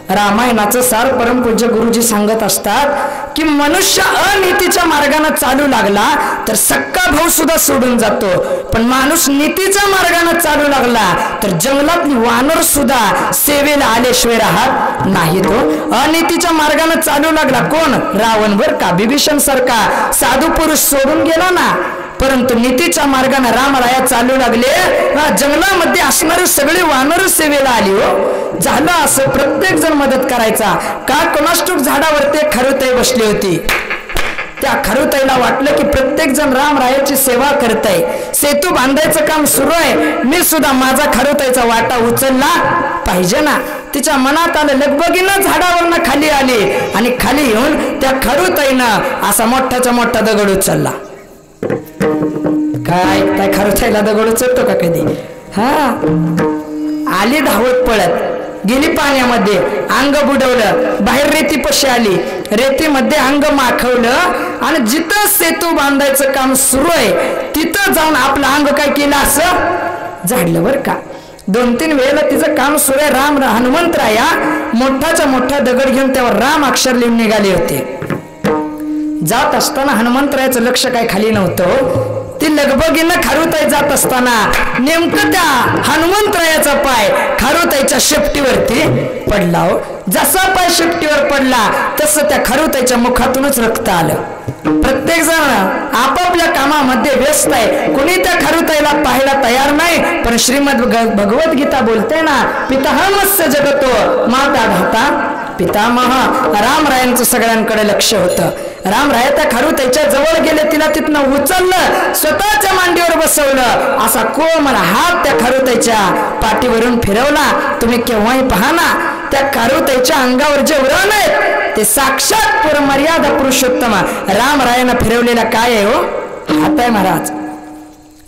रामायणाचं सार परमपूज्य गुरुजी सांगत असतात की मनुष्य अनीतीच्या मार्गाने चालू लागला तर सक्का भाऊ सुद्धा सोडून जातो पण माणूस नीतीच्या मार्गाने चालू लागला तर जंगलातली वानर सुद्धा सेवेला आल्याशिवाय राहत नाही तो अनीतीच्या मार्गाने चालू लागला कोण रावण बर का विभीषण सारखा साधू पुरुष सोडून गेला ना परंतु नीतीच्या मार्गाने रामराया चालू लागले जंगलामध्ये असणारे सगळे वानर सेवेला आली हो झालं असं प्रत्येक जण मदत करायचा का कोणाष्टुक झाडावरती खरुताई बसली होती त्या खरुताईला वाटलं की प्रत्येक जण रामरायाची सेवा करताय सेतू बांधायचं काम सुरू आहे मी सुद्धा माझा खरुताईचा वाटा उचलला पाहिजे ना तिच्या मनात आलं लगबगीनं झाडावरनं खाली आली आणि खाली येऊन त्या खरुताईनं असा मोठाचा मोठा दगड उचलला काय काय खरुताईला दगड उचलतो का कधी हा आली धावत पळत गेली पाण्यामध्ये अंग बुडवलं बाहेर रेतीपाशी आली रेतीमध्ये अंग माखवलं आणि जिथं सेतू बांधायचं काम सुरू आहे तिथं जाऊन आपलं अंग काय केलं असं झाडलं बर का 2-3 वेळेला तिचं काम सुरू आहे राम हनुमंतराया मोठाचा मोठा दगड घेऊन त्यावर राम अक्षर लिहून निघाले होते जात असताना हनुमंतरायाचं लक्ष काय खाली नव्हतं ती लगबगीनं खारुताई जात असताना नेमकं त्या हनुमंतरायाचा पाय खारुताईच्या शेपटीवरती पडला हो जसा पाय शेपटीवर पडला तसं त्या खारुताईच्या मुखातूनच रक्त आलं प्रत्येक जण आपापल्या कामामध्ये व्यस्त आहे कोणी त्या खारुताईला पाहायला तयार नाही पण श्रीमद भगवद्गीता बोलते ना पितामहस्य जगतो माता धाता पितामह रामरायांचं सगळ्यांकडे लक्ष होतं रामराय त्या खारुताईच्या जवळ गेले तिला तिथनं उचललं स्वतःच्या मांडीवर बसवलं असा कोमल हात त्या खारुताईच्या पाठीवरून फिरवला तुम्ही केव्हाही पहा ना त्या खारुताईच्या अंगावर जे व्रण आहेत ते साक्षात परमर्यादा पुरुषोत्तम रामरायानं फिरवलेला काय आहे हो हात आहे महाराज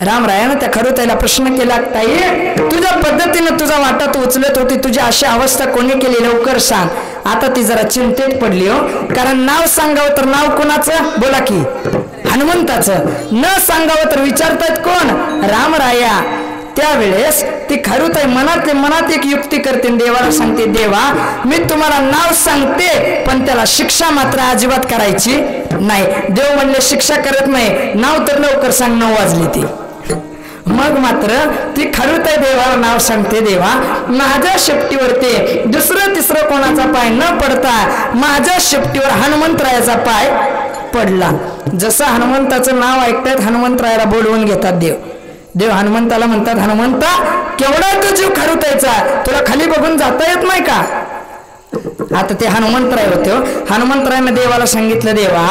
रामरायानं त्या खरुताईला प्रश्न केला ताई तुझ्या पद्धतीने तुझा वाटा तू उचलत होती तुझी अशी अवस्था कोणी केली लवकर सांग आता ती जरा चिंतेत पडली हो कारण नाव सांगावं तर नाव कोणाचं बोला की हनुमंताचं न सांगावं तर विचारतायत कोण रामराया त्यावेळेस ती खरुताई मनात एक युक्ती करते देवाला सांगते देवा मी तुम्हाला नाव सांगते पण त्याला शिक्षा मात्र अजिबात करायची नाही देव म्हणले शिक्षा करत नाही नाव तर लवकर सांग 9 वाजली ती मग मात्र ती खरुताई देवाला नाव सांगते देवा माझ्या शेपटीवरती दुसरं तिसरं कोणाचा पाय न पडता माझ्या शेपटीवर हनुमंतरायाचा पाय पडला जसं हनुमंताचं नाव ऐकतात हनुमंतरायाला बोलवून घेतात देव हनुमंताला म्हणतात हनुमंता केवढा तो जीव खरुताईचा तुला खाली बघून जाता येत नाही का आता ते हनुमंतराय होते हनुमंतरायाने देवाला सांगितलं देवा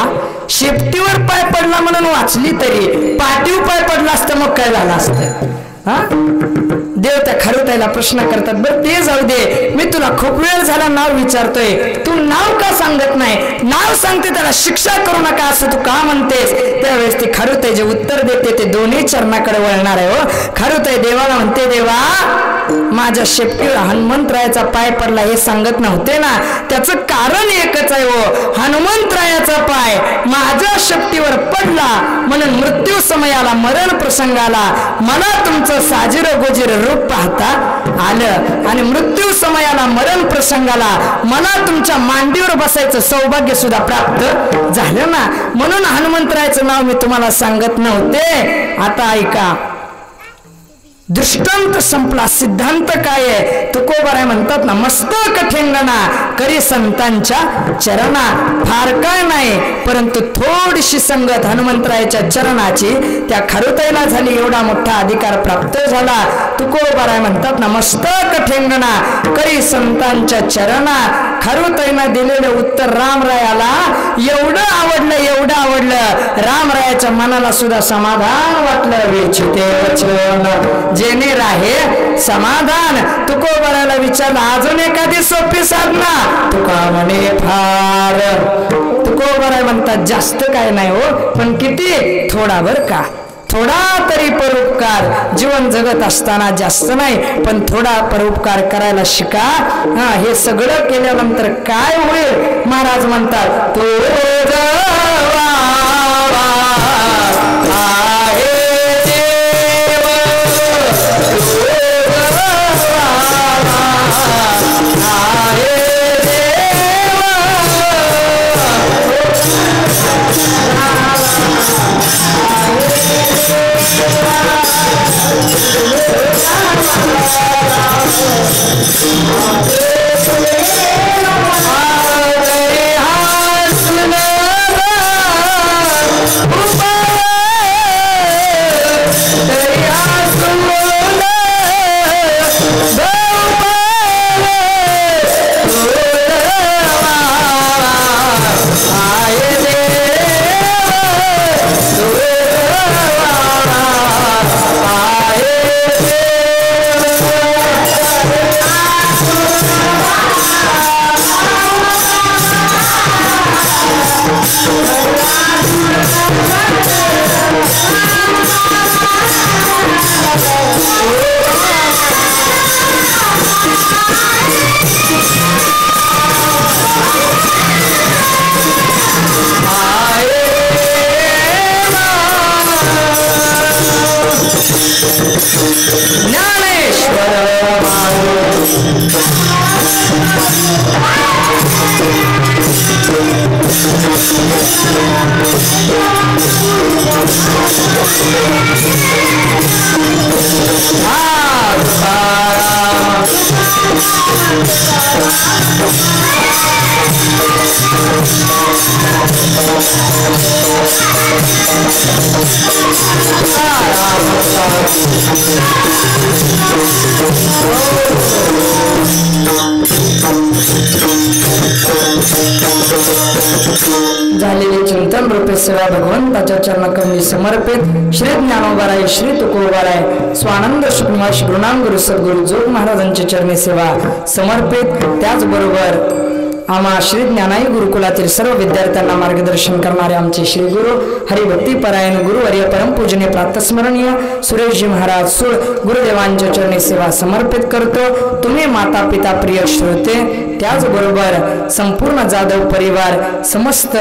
शेपटीवर पाय पडला म्हणून वाचली तरी पाठीवर पाय पडला असतं मग काय झालं असतं हा देव त्या खरुताईला प्रश्न करतात बरं ते जाऊ दे मी तुला खूप वेळ झाला नाव विचारतोय तू नाव का सांगत नाही नाव सांगते त्याला शिक्षा करू नका असं तू का म्हणतेस त्यावेळेस ती खरुताई जे उत्तर देते ते दोन्ही चरणाकडे वळणार आहे हो खरुताई देवाला म्हणते देवा माझ्या शेपटीवर हनुमंतरायाचा पाय पडला हे सांगत नव्हते ना, त्याचं कारण एकच आहे हो, हनुमंतरायाचा पाय माझ्या शेपटीवर पडला म्हणून मृत्यू समयाला मरण प्रसंगाला मला तुमचं साजिर गोजीर रूप पाहता आलं आणि मृत्यू समयाला मरण प्रसंगाला मला तुमच्या मांडीवर बसायचं सौभाग्य सुद्धा प्राप्त झालं ना, म्हणून हनुमंतरायाचं नाव मी तुम्हाला सांगत नव्हते. आता ऐका, दृष्टांत संपला, सिद्धांत काय आहे? तुकोबाराय म्हणतात ना, मस्तक ठेंगणा करी संतांच्या चरणा. फार काय नाही परंतु थोडीशी संगत हनुमंतरायाच्या चरणाची त्या खारुताईला झाली, एवढा मोठा अधिकार प्राप्त झाला. तुकोबाराय म्हणतात ना, मस्तक ठेंगणा करी संतांच्या चरणा. खारुताईनं दिलेलं उत्तर रामरायाला एवढं आवडलं, एवढं आवडलं, रामरायाच्या मनाला सुद्धा समाधान वाटलं. विचिते वचन जेने राहे समाधान. तुकोबाराला विचारलं, अजून एखादी सोपी साधना? तुका म्हणे फार. तुकोबाराय म्हणतात, जास्त काय नाही हो, पण किती? थोडा बर का, थोडा तरी परोपकार. जीवन जगत असताना जास्त नाही पण थोडा परोपकार करायला शिका. हे सगळं केल्यानंतर काय होईल? महाराज म्हणतात, तो झालेले चिंतन रूपे सेवा भगवंताच्या चरणकमली समर्पित. श्री ज्ञानोबाराय, श्री तुकोबाराय, स्वानंद सुखनिवास गुरुनाम गुरु सद्गुरु जोग महाराजांची चरणी सेवा समर्पित. त्याचबरोबर आम्हा श्री ज्ञानाई गुरुकुलातील सर्व विद्यार्थ्यांना मार्गदर्शन करणारे आमचे श्री गुरु हरिभक्ती परायण गुरुवर्य परमपूजनीय प्रातस्मरणीय सुरेशजी महाराज सुळ गुरुदेवांच्या चरणी सेवा समर्पित करतो. तुम्ही माता पिता प्रिय श्रोते, त्याचबरोबर संपूर्ण जाधव परिवार, समस्त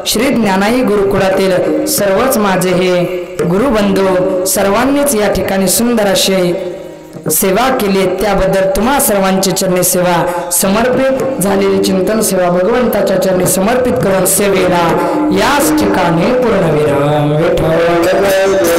श्री ज्ञानाई गुरुकुलातील सर्वच माझे हे गुरुबंधू सर्वांनीच या ठिकाणी सुंदर अशी सेवा केली, त्याबद्दल तुम्हा सर्वांची चरणी सेवा समर्पित. झालेली चिंतन सेवा भगवंताच्या चरणी समर्पित करून सेवेला याच ठिकाणी पूर्णविराम. विठ्ठल